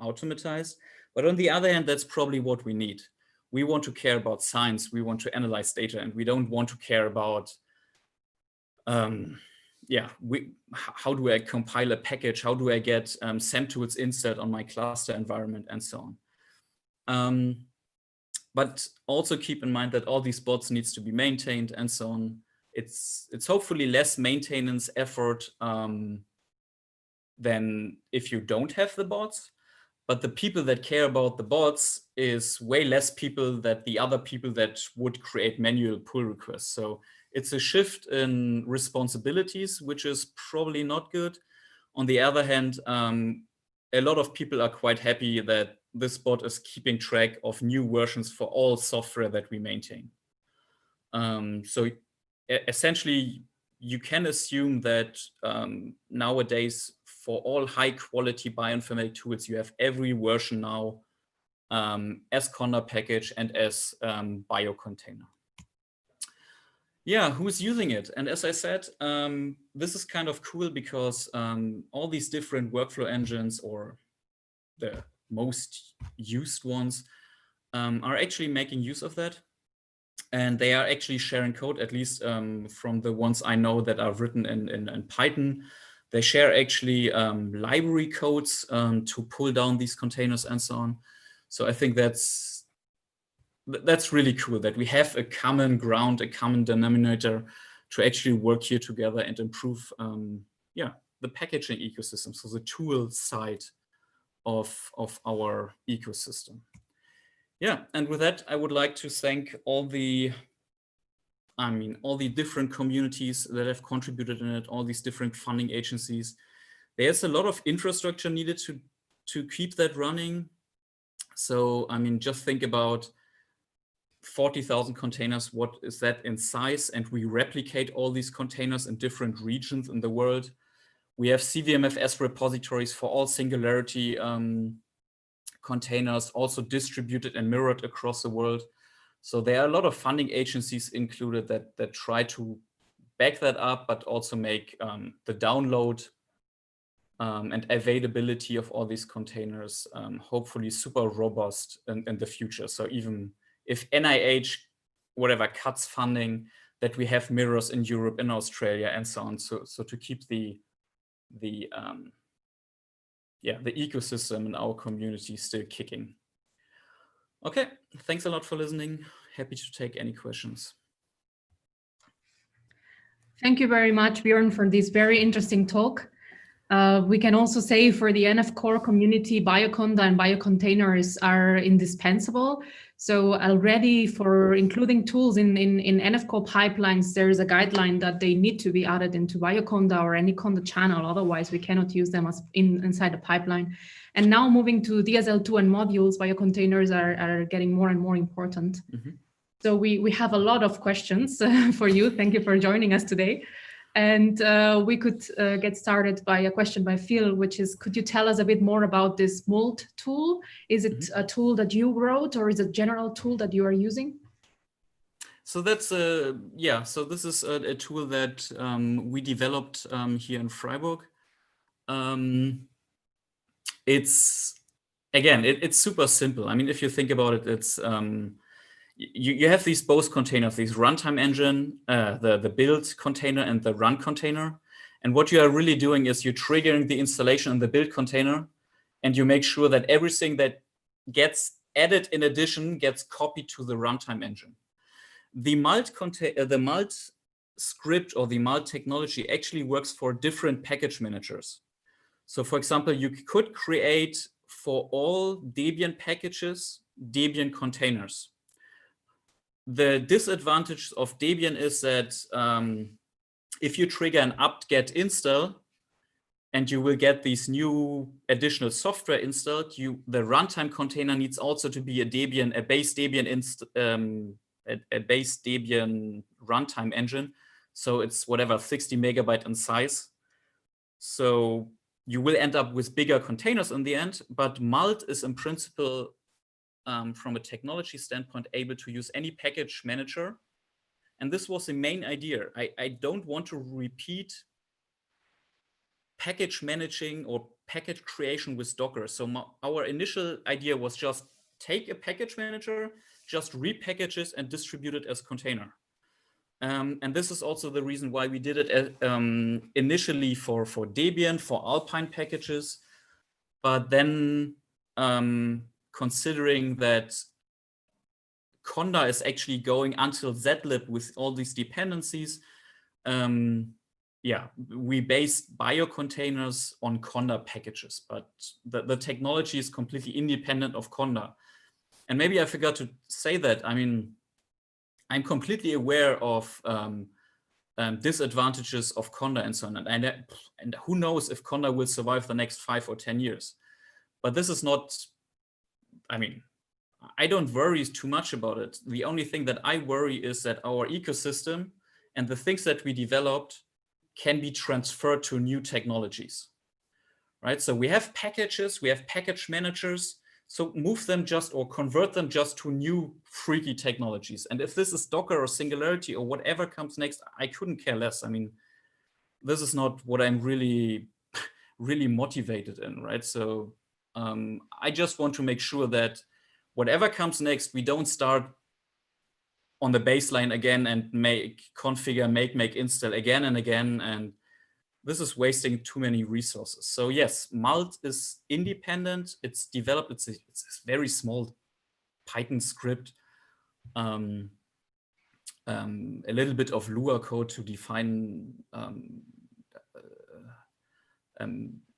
[SPEAKER 6] automatized. But on the other hand, that's probably what we need. We want to care about science. We want to analyze data, and we don't want to care about how do I compile a package? How do I get SAM tools insert on my cluster environment and so on? But also keep in mind that all these bots needs to be maintained and so on. It's hopefully less maintenance effort than if you don't have the bots. But the people that care about the bots is way less people than the other people that would create manual pull requests. So it's a shift in responsibilities, which is probably not good. On the other hand, a lot of people are quite happy that this bot is keeping track of new versions for all software that we maintain. So essentially, you can assume that nowadays, for all high quality bioinformatics tools, you have every version now as Conda package and as biocontainer. Yeah, who's using it? And as I said, this is kind of cool because all these different workflow engines, or the most used ones, are actually making use of that. And they are actually sharing code, at least from the ones I know that are written in Python. They share actually library codes to pull down these containers and so on. So I think that's really cool that we have a common ground, a common denominator to actually work here together and improve the packaging ecosystem, so the tool side of our ecosystem. Yeah, and with that, I would like to thank all the different communities that have contributed in it, all these different funding agencies. There's a lot of infrastructure needed to keep that running. So, I mean, just think about 40,000 containers, what is that in size? And we replicate all these containers in different regions in the world. We have CVMFS repositories for all Singularity containers, also distributed and mirrored across the world. So there are a lot of funding agencies included that try to back that up, but also make the download and availability of all these containers hopefully super robust in the future. So even if NIH, whatever, cuts funding, that we have mirrors in Europe, in Australia, and so on. So to keep the ecosystem in our community still kicking. Okay, thanks a lot for listening. Happy to take any questions.
[SPEAKER 1] Thank you very much, Björn, for this very interesting talk. We can also say for the NF Core community, Bioconda and biocontainers are indispensable. So already for including tools in NF Core pipelines, there is a guideline that they need to be added into Bioconda or any Conda channel. Otherwise, we cannot use them as inside the pipeline. And now moving to DSL2 and modules, biocontainers are getting more and more important. Mm-hmm. So we have a lot of questions for you. Thank you for joining us today. And we could get started by a question by Phil, which is, could you tell us a bit more about this mold tool? Is it a tool that you wrote, or is it a general tool that you are using?
[SPEAKER 6] So that's so this is a tool that we developed here in Freiburg. It's super simple. I mean, if you think about it, it's you have these both containers, these runtime engine, the build container and the run container. And what you are really doing is you're triggering the installation in the build container, and you make sure that everything that gets added in addition gets copied to the runtime engine. The mult script or the mult technology actually works for different package managers. So for example, you could create for all Debian packages, Debian containers. The disadvantage of Debian is that if you trigger an apt-get install and you will get these new additional software installed, the runtime container needs also to be a base Debian runtime engine. So it's whatever, 60 megabyte in size. So you will end up with bigger containers in the end, but Mult is in principle, from a technology standpoint, able to use any package manager. And this was the main idea. I don't want to repeat package managing or package creation with Docker. So our initial idea was just take a package manager, just repackage it and distribute it as container. And this is also the reason why we did it initially for Debian, for Alpine packages, but then considering that Conda is actually going until zlib with all these dependencies, we based biocontainers on Conda packages, but the technology is completely independent of Conda. And maybe I forgot to say that, I mean, I'm completely aware of disadvantages of Conda and so on. And who knows if Conda will survive the next 5 or 10 years. But this is not, I mean, I don't worry too much about it. The only thing that I worry is that our ecosystem and the things that we developed can be transferred to new technologies, right? So we have packages, we have package managers, so move them just or convert them just to new freaky technologies. And if this is Docker or Singularity or whatever comes next, I couldn't care less. I mean, this is not what I'm really motivated in, right? So I just want to make sure that whatever comes next, we don't start on the baseline again and configure, make, install again and again. And this is wasting too many resources. So yes, Mult is independent. It's developed, it's a very small Python script, a little bit of Lua code to define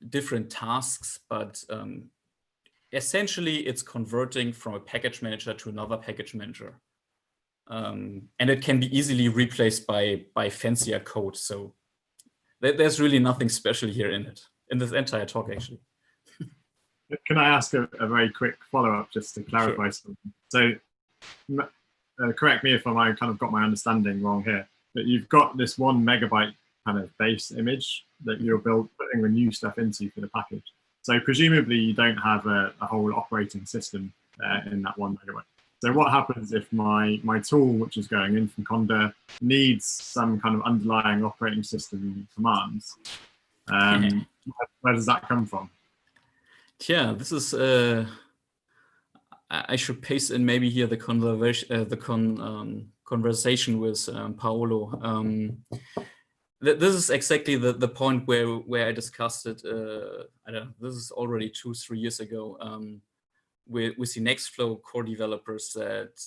[SPEAKER 6] different tasks, but essentially it's converting from a package manager to another package manager. And it can be easily replaced by fancier code. So there's really nothing special here in this entire talk, actually.
[SPEAKER 5] Can I ask a very quick follow-up just to clarify something? So correct me if I kind of got my understanding wrong here, but you've got this 1 megabyte kind of base image that you're putting the new stuff into for the package. So presumably you don't have a whole operating system in that 1 megabyte. So what happens if my tool, which is going in from Conda, needs some kind of underlying operating system commands? Where does that come from?
[SPEAKER 6] Yeah, this is. I should paste in maybe here the conversation with Paolo. This is exactly the point where I discussed it. I don't know. This is already 2-3 years ago. With the Nextflow core developers that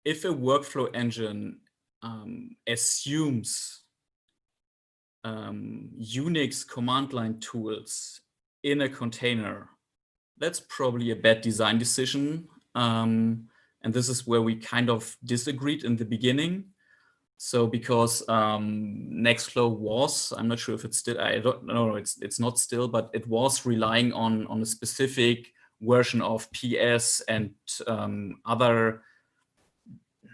[SPEAKER 6] if a workflow engine assumes Unix command line tools in a container, that's probably a bad design decision. And this is where we kind of disagreed in the beginning. So because Nextflow was, I'm not sure if it's still, I don't know, it's not still, but it was relying on a specific version of PS and other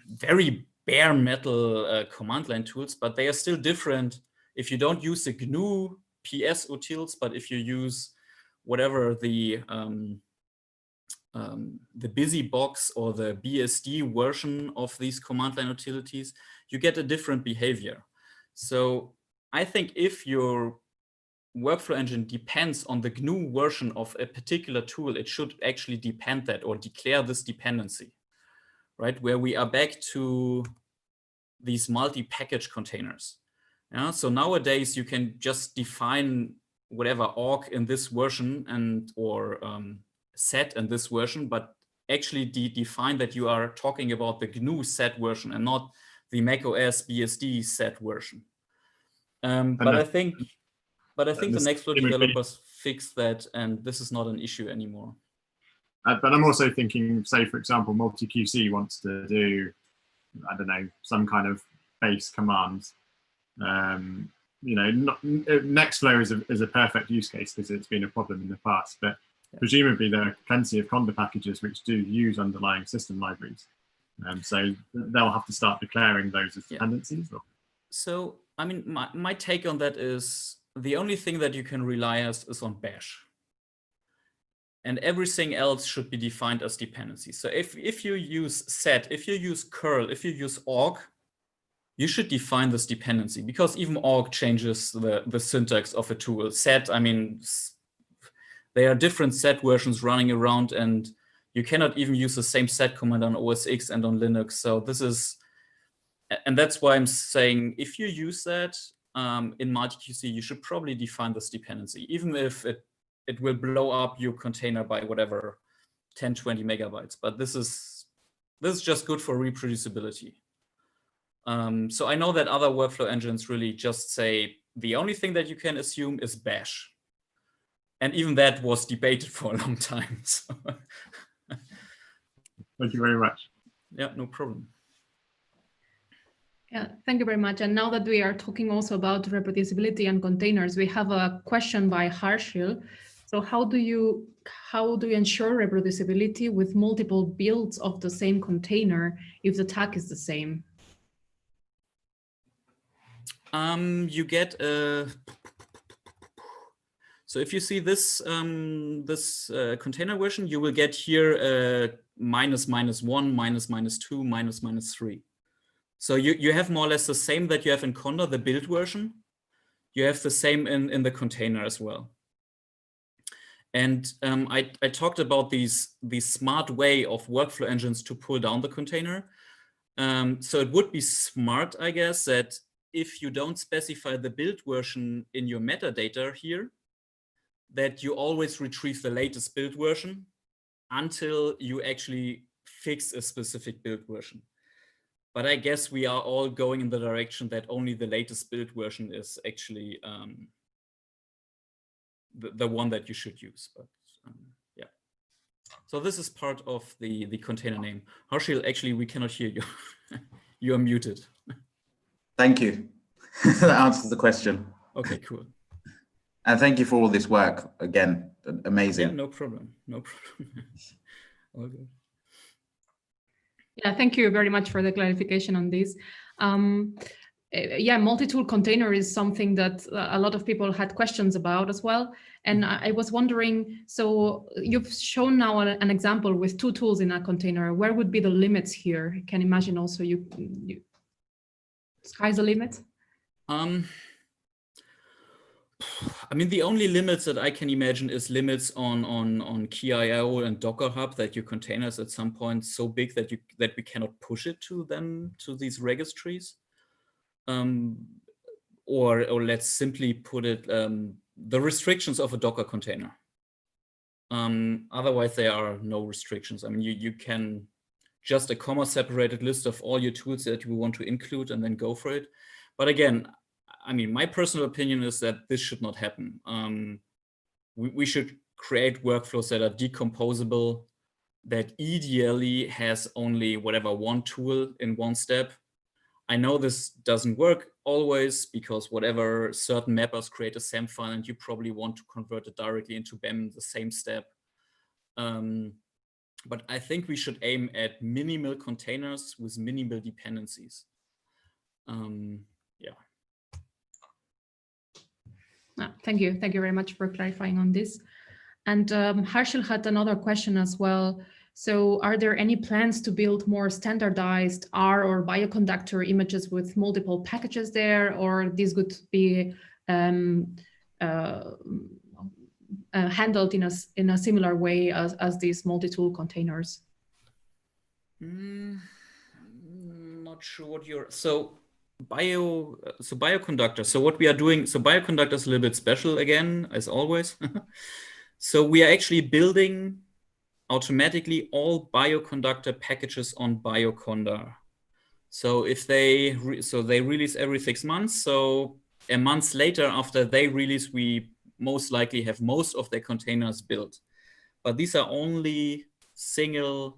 [SPEAKER 6] very bare metal command line tools, but they are still different if you don't use the GNU PS utils, but if you use whatever the BusyBox or the BSD version of these command line utilities, you get a different behavior. So I think if your workflow engine depends on the GNU version of a particular tool, it should actually depend that or declare this dependency, right? Where we are back to these multi-package containers. Yeah? So nowadays you can just define whatever org in this version and or set in this version, but actually define that you are talking about the GNU set version and not the macOS BSD set version. But I think the Nextflow developers fixed that, and this is not an issue anymore.
[SPEAKER 5] But I'm also thinking, say for example, MultiQC wants to do, I don't know, some kind of base commands. Nextflow is a perfect use case because it's been a problem in the past, but presumably there are plenty of Conda packages which do use underlying system libraries. So they'll have to start declaring those as dependencies. Or?
[SPEAKER 6] So, I mean, my take on that is the only thing that you can rely on is on bash. And everything else should be defined as dependencies. So if you use set, if you use curl, if you use org, you should define this dependency, because even org changes the syntax of a tool. Set, I mean, there are different set versions running around, and you cannot even use the same set command on OS X and on Linux. So this is, and that's why I'm saying if you use that in MultiQC, you should probably define this dependency, even if it will blow up your container by whatever 10, 20 megabytes. But this is just good for reproducibility. So I know that other workflow engines really just say the only thing that you can assume is bash. And even that was debated for a long time. So.
[SPEAKER 5] Thank you very much.
[SPEAKER 6] Yeah, no problem.
[SPEAKER 1] Yeah, thank you very much. And now that we are talking also about reproducibility and containers, we have a question by Harshil. So how do you ensure reproducibility with multiple builds of the same container if the tag is the same?
[SPEAKER 6] You get so if you see this container version, you will get here -1, -2, -3. So you have more or less the same that you have in Conda, the build version. You have the same in the container as well. And I talked about these smart way of workflow engines to pull down the container. So it would be smart, I guess, that if you don't specify the build version in your metadata here, that you always retrieve the latest build version until you actually fix a specific build version. But I guess we are all going in the direction that only the latest build version is actually the one that you should use. But yeah. So this is part of the container name. Harshil, actually, we cannot hear you. You are muted.
[SPEAKER 4] Thank you. That answers the question.
[SPEAKER 6] Okay, cool.
[SPEAKER 4] And thank you for all this work. Again, amazing.
[SPEAKER 6] Yeah, no problem. No problem. All good.
[SPEAKER 1] Yeah, thank you very much for the clarification on this. Yeah, multi-tool container is something that a lot of people had questions about as well. And I was wondering, so you've shown now an example with 2 tools in a container. Where would be the limits here? I can imagine also you sky's the limit?
[SPEAKER 6] I mean, the only limits that I can imagine is limits on Key.io and Docker Hub, that your containers at some point so big that we cannot push it to these registries. Or let's simply put it, the restrictions of a Docker container. Otherwise, there are no restrictions. I mean, you can just a comma-separated list of all your tools that you want to include and then go for it. But again, I mean, my personal opinion is that this should not happen. We should create workflows that are decomposable, that ideally has only whatever one tool in one step. I know this doesn't work always because whatever certain mappers create a SAM file and you probably want to convert it directly into BEM in the same step. But I think we should aim at minimal containers with minimal dependencies. Yeah.
[SPEAKER 1] Thank you. Thank you very much for clarifying on this. And Harshil had another question as well. So are there any plans to build more standardized R or bioconductor images with multiple packages there, or this could be handled in a similar way as these multi-tool containers?
[SPEAKER 6] Not sure what you're, so bioconductor. So what we are doing, so bioconductor is a little bit special again, as always. So we are actually building automatically all bioconductor packages on Bioconda. So if they release every 6 months. So a month later after they release, we most likely have most of their containers built. But these are only single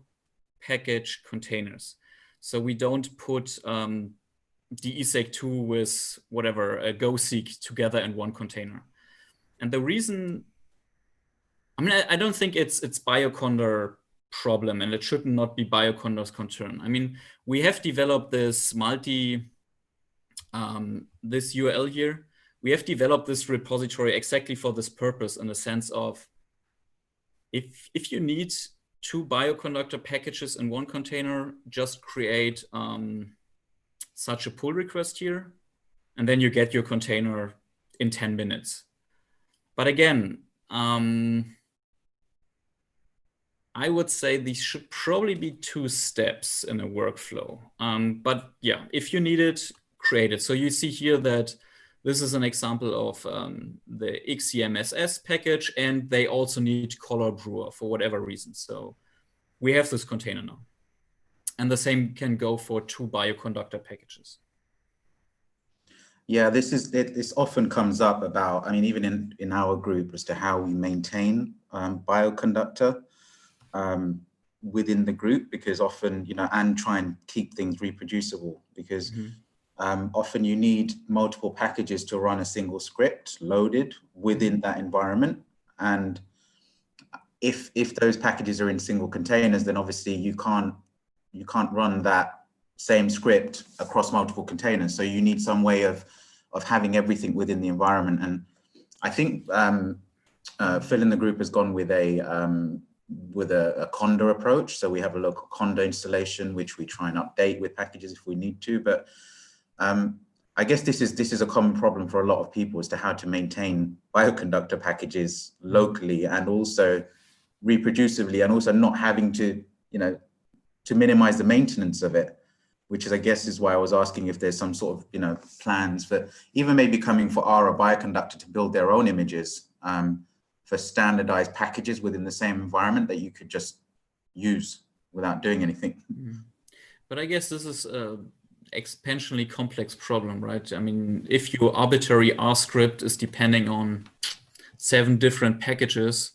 [SPEAKER 6] package containers. So we don't put the ESEG2 with whatever, a GoSeek together in one container. And the reason, I mean, I don't think it's Bioconda problem, and it should not be Bioconda's concern. I mean, we have developed this this URL here. We have developed this repository exactly for this purpose, in the sense of if you need 2 bioconductor packages in one container, just create such a pull request here, and then you get your container in 10 minutes. But again, I would say these should probably be 2 steps in a workflow. But yeah, if you need it, create it. So you see here that this is an example of the XCMSS package, and they also need Color Brewer for whatever reason. So we have this container now. And the same can go for 2 bioconductor packages.
[SPEAKER 4] Yeah, this often comes up about, I mean, even in our group, as to how we maintain bioconductor within the group, because often, and try and keep things reproducible, because often you need multiple packages to run a single script loaded within that environment. And if those packages are in single containers, then obviously you can't run that same script across multiple containers. So you need some way of having everything within the environment. And I think Phil in the group has gone with a Conda approach. So we have a local Conda installation, which we try and update with packages if we need to. But I guess this is a common problem for a lot of people, as to how to maintain bioconductor packages locally and also reproducibly, and also not having to, to minimize the maintenance of it, which is, I guess, is why I was asking if there's some sort of, plans for even maybe coming for R or bioconductor to build their own images for standardized packages within the same environment that you could just use without doing anything.
[SPEAKER 6] But I guess this is an exponentially complex problem, right? I mean, if your arbitrary R script is depending on 7 different packages,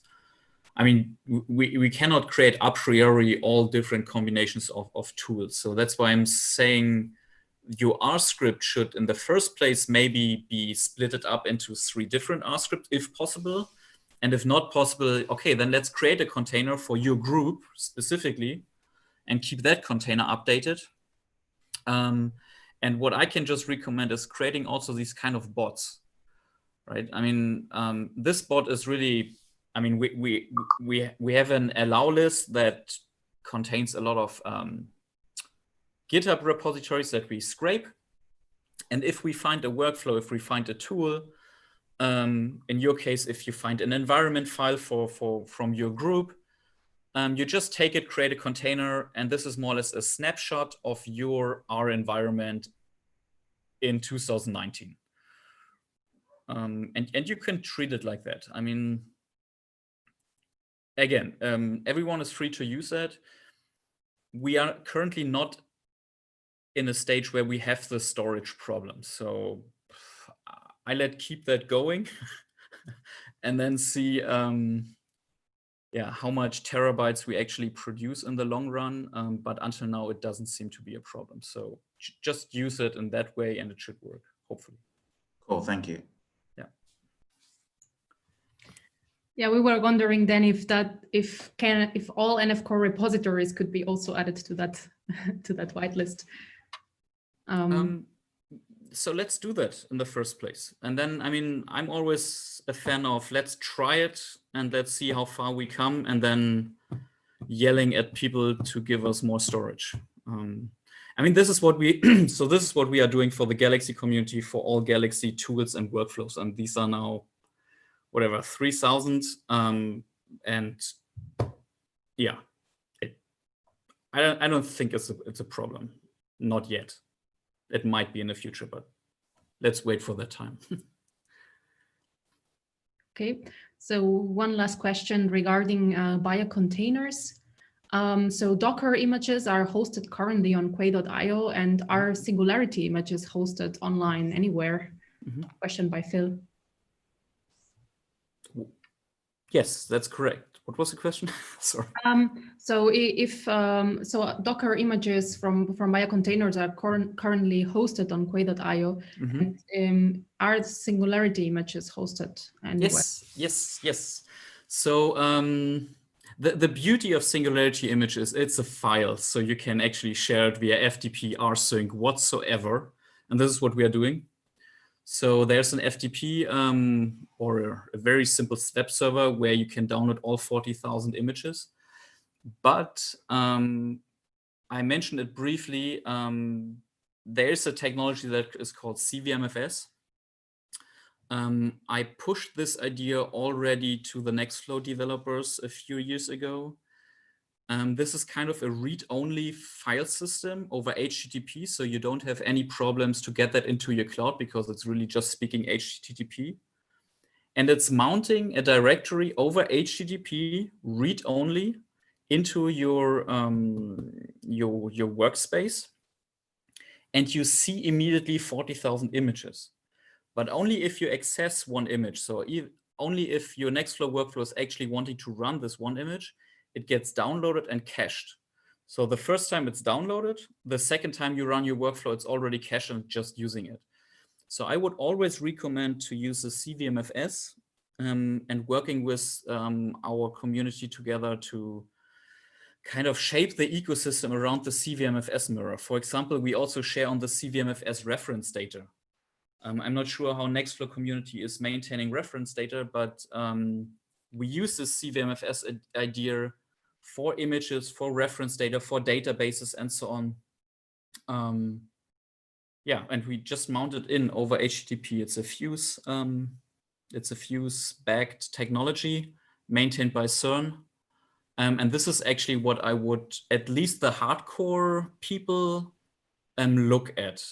[SPEAKER 6] I mean, we cannot create a priori all different combinations of tools. So that's why I'm saying your R script should, in the first place, maybe be splitted up into 3 different R scripts, if possible. And if not possible, okay, then let's create a container for your group specifically, and keep that container updated. And what I can just recommend is creating also these kind of bots, right? I mean, this bot is really, I mean, we have an allow list that contains a lot of GitHub repositories that we scrape. And if we find a workflow, if we find a tool, in your case, if you find an environment file from your group, you just take it, create a container, and this is more or less a snapshot of your R environment in 2019. And you can treat it like that. I mean, again, everyone is free to use that. We are currently not in a stage where we have the storage problem. So I keep that going and then see how much terabytes we actually produce in the long run. But until now, it doesn't seem to be a problem. So just use it in that way and it should work, hopefully.
[SPEAKER 4] Cool, thank you.
[SPEAKER 6] Yeah.
[SPEAKER 1] Yeah, we were wondering then if all NF Core repositories could be also added to that to that whitelist.
[SPEAKER 6] So let's do that in the first place. And then, I mean, I'm always a fan of let's try it and let's see how far we come, and then yelling at people to give us more storage. I mean, this is what we so this is what we are doing for the Galaxy community for all Galaxy tools and workflows, and these are now whatever 3,000. And yeah, I don't think it's a problem, not yet. It might be in the future, but let's wait for that time.
[SPEAKER 1] Okay, so one last question regarding biocontainers. So Docker images are hosted currently on Quay.io, and are Singularity images hosted online anywhere?
[SPEAKER 6] Mm-hmm.
[SPEAKER 1] Question by Phil.
[SPEAKER 6] Yes, that's correct. What was the question? Sorry.
[SPEAKER 1] So if Docker images from biocontainers are currently hosted on Quay.io,
[SPEAKER 6] Mm-hmm.
[SPEAKER 1] and are Singularity images hosted anywhere?
[SPEAKER 6] Yes. So the beauty of Singularity images, it's a file, so you can actually share it via FTP, rsync, whatsoever, and this is what we are doing. So there's an FTP or a very simple web server where you can download all 40,000 images. But I mentioned it briefly. There's a technology that is called CVMFS. I pushed this idea already to the Nextflow developers a few years ago. This is kind of a read-only file system over HTTP, so you don't have any problems to get that into your cloud because it's really just speaking HTTP. And it's mounting a directory over HTTP read-only into your workspace, and you see immediately 40,000 images. But only if you access one image. So only if your Nextflow workflow is actually wanting to run this one image, it gets downloaded and cached. So the first time it's downloaded, the second time you run your workflow, it's already cached and just using it. So I would always recommend to use the CVMFS and working with our community together to kind of shape the ecosystem around the CVMFS mirror. For example, we also share on the CVMFS reference data. I'm not sure how Nextflow community is maintaining reference data, but we use this CVMFS idea for images, for reference data, for databases, and so on. Yeah, and we just mount it in over HTTP. It's a Fuse-backed technology maintained by CERN. And this is actually what I would, at least the hardcore people, look at.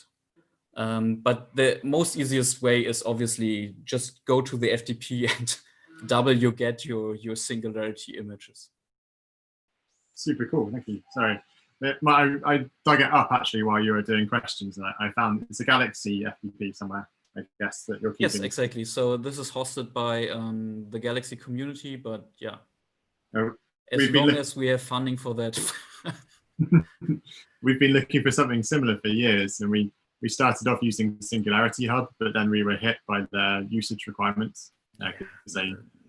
[SPEAKER 6] But the most easiest way is obviously just go to the FTP and get your Singularity images.
[SPEAKER 5] Super cool, thank you. Sorry, I dug it up actually while you were doing questions, and I found it's a Galaxy FTP somewhere, I guess, that you're keeping.
[SPEAKER 6] Yes, exactly. So this is hosted by the Galaxy community, but yeah, as long as we have funding for that.
[SPEAKER 5] We've been looking for something similar for years, and we started off using Singularity Hub, but then we were hit by the usage requirements. And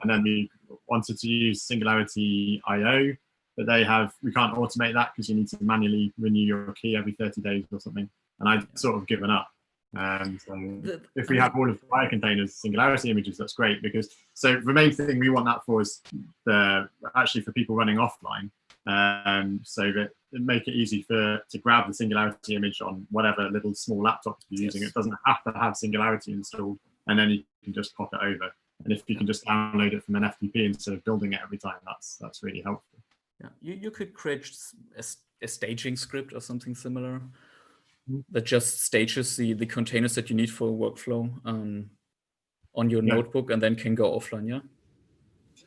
[SPEAKER 5] then we wanted to use Singularity IO, but we can't automate that because you need to manually renew your key every 30 days or something. And I'd sort of given up. So if we have all of the biocontainers Singularity images, that's great, because so the main thing we want that for is actually for people running offline, so that it make it easy to grab the Singularity image on whatever little small laptop you're using. It doesn't have to have Singularity installed, and then you can just pop it over. And if you can just download it from an FTP instead of building it every time, that's really helpful.
[SPEAKER 6] Yeah, you could create a staging script or something similar that just stages the containers that you need for a workflow on your notebook, and then can go offline.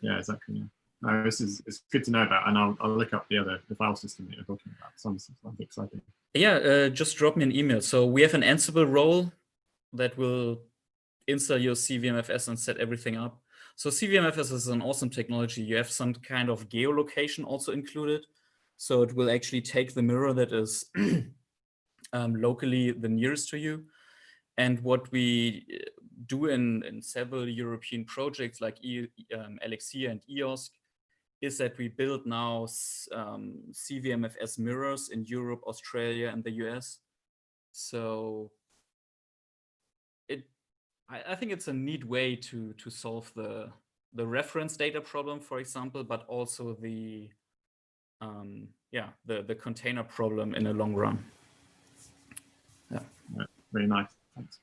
[SPEAKER 5] Yeah, exactly. Yeah. No, it's good to know about, and I'll look up the file system that you're talking about. Sounds exciting.
[SPEAKER 6] Yeah, just drop me an email. So we have an Ansible role that will install your CVMFS and set everything up. So CVMFS is an awesome technology. You have some kind of geolocation also included. So it will actually take the mirror that is locally the nearest to you. And what we do in several European projects like Elixir and EOSC is that we build now CVMFS mirrors in Europe, Australia, and the US. So I think it's a neat way to solve the reference data problem, for example, but also the container problem in the long run. Yeah,
[SPEAKER 5] very nice. Thanks.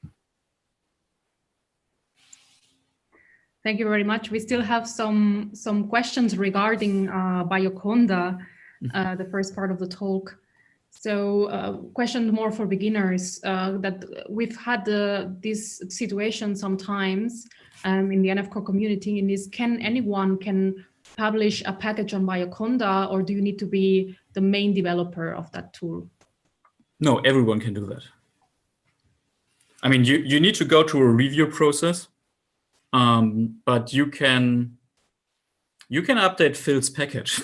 [SPEAKER 1] Thank you very much. We still have some questions regarding Bioconda, the first part of the talk. So question more for beginners, that we've had this situation sometimes in the NF Core community, in this, anyone can publish a package on Bioconda, or do you need to be the main developer of that tool?
[SPEAKER 6] No, everyone can do that. I mean, you need to go through a review process, but you can update Phil's package.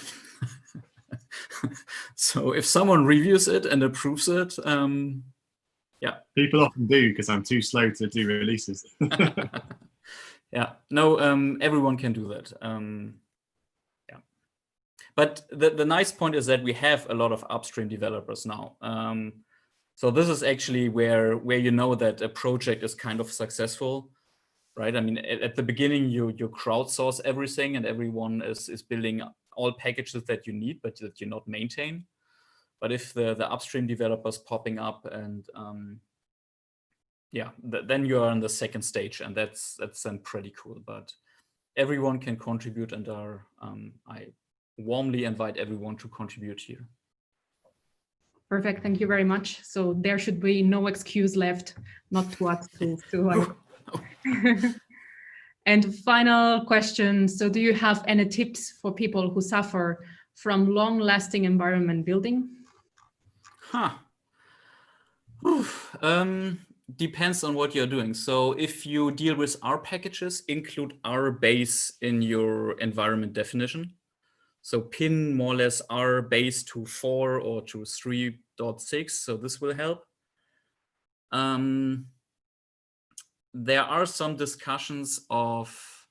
[SPEAKER 6] So if someone reviews it and approves it, yeah.
[SPEAKER 5] People often do, because I'm too slow to do releases.
[SPEAKER 6] Yeah, no, everyone can do that. Yeah, but the nice point is that we have a lot of upstream developers now. So this is actually where you know that a project is kind of successful, right? I mean, at the beginning, you crowdsource everything, and everyone is building all packages that you need, but that you not maintain. But if the upstream developers popping up, and then you are on the second stage, and that's then pretty cool. But everyone can contribute, and I warmly invite everyone to contribute here.
[SPEAKER 1] Perfect, thank you very much. So there should be no excuse left not to add tools to. And final question, so do you have any tips for people who suffer from long-lasting environment building?
[SPEAKER 6] Depends on what you're doing. So if you deal with R packages, include R base in your environment definition. So pin more or less R base to 4 or to 3.6. So this will help. There are some discussions of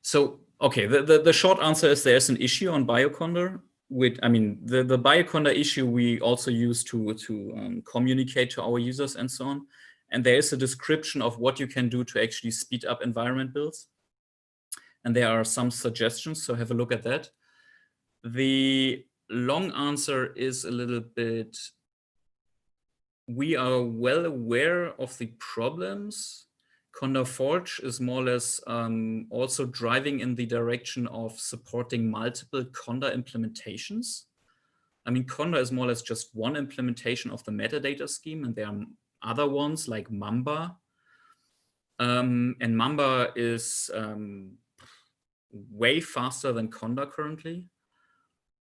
[SPEAKER 6] so okay, the short answer is there's an issue on Bioconda. The Bioconda issue we also use to communicate to our users and so on. And there is a description of what you can do to actually speed up environment builds. And there are some suggestions, so have a look at that. The long answer is a little bit, we are well aware of the problems. Conda Forge is more or less also driving in the direction of supporting multiple Conda implementations. I mean, Conda is more or less just one implementation of the metadata scheme, and there are other ones like Mamba. And Mamba is way faster than Conda currently.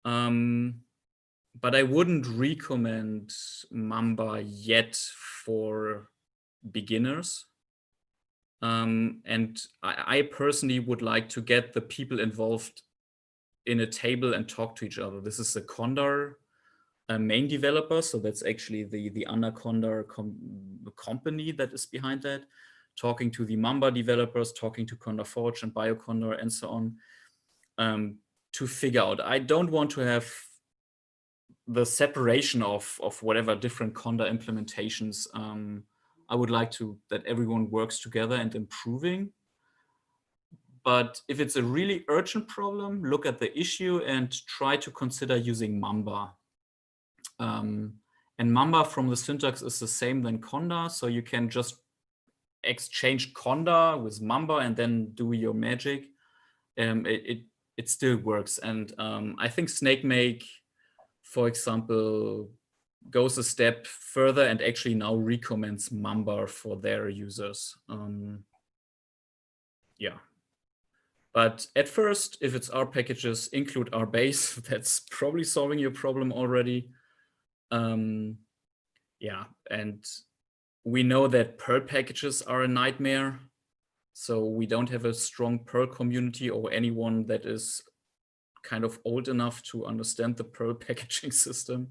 [SPEAKER 6] But I wouldn't recommend Mamba yet for beginners. And I personally would like to get the people involved in a table and talk to each other. This is the Condor main developer. So that's actually the Anaconda company that is behind that. talking to the Mamba developers, talking to Conda Forge and BioCondor and so on, to figure out. I don't want to have the separation of whatever different Conda implementations. I would like that everyone works together and improving. But if it's a really urgent problem, look at the issue and try to consider using Mamba. And Mamba from the syntax is the same than Conda, so you can just exchange Conda with Mamba and then do your magic. It still works. And I think SnakeMake, for example, goes a step further and actually now recommends Mamba for their users. Yeah. But at first, if it's R packages, include RBase. That's probably solving your problem already. Yeah, and we know that Perl packages are a nightmare. So we don't have a strong Perl community or anyone that is kind of old enough to understand the Perl packaging system.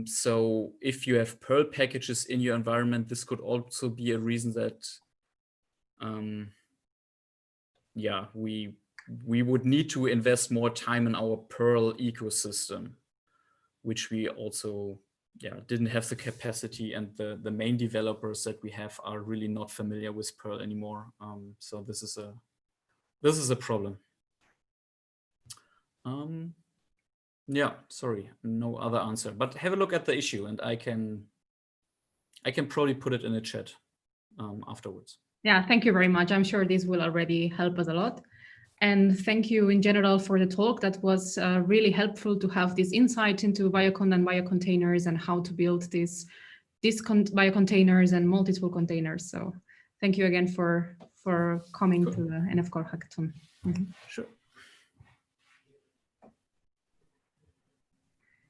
[SPEAKER 6] So if you have Perl packages in your environment, this could also be a reason that yeah, we would need to invest more time in our Perl ecosystem, which we also didn't have the capacity, and the main developers that we have are really not familiar with Perl anymore. So this is a problem. Yeah, sorry, no other answer. But have a look at the issue, and I can probably put it in a chat afterwards.
[SPEAKER 1] Yeah, thank you very much. I'm sure this will already help us a lot. And thank you in general for the talk. That was really helpful to have this insight into BioConda and biocontainers and how to build these biocontainers and multi-tool containers. So thank you again for coming to the NF Core Hackathon. Mm-hmm.
[SPEAKER 6] Sure.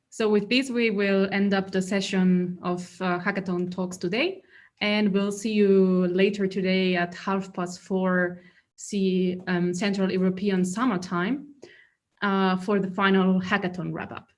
[SPEAKER 1] So with this, we will end up the session of Hackathon Talks today. And we'll see you later today at 4:30 Central European Summer Time for the final hackathon wrap-up.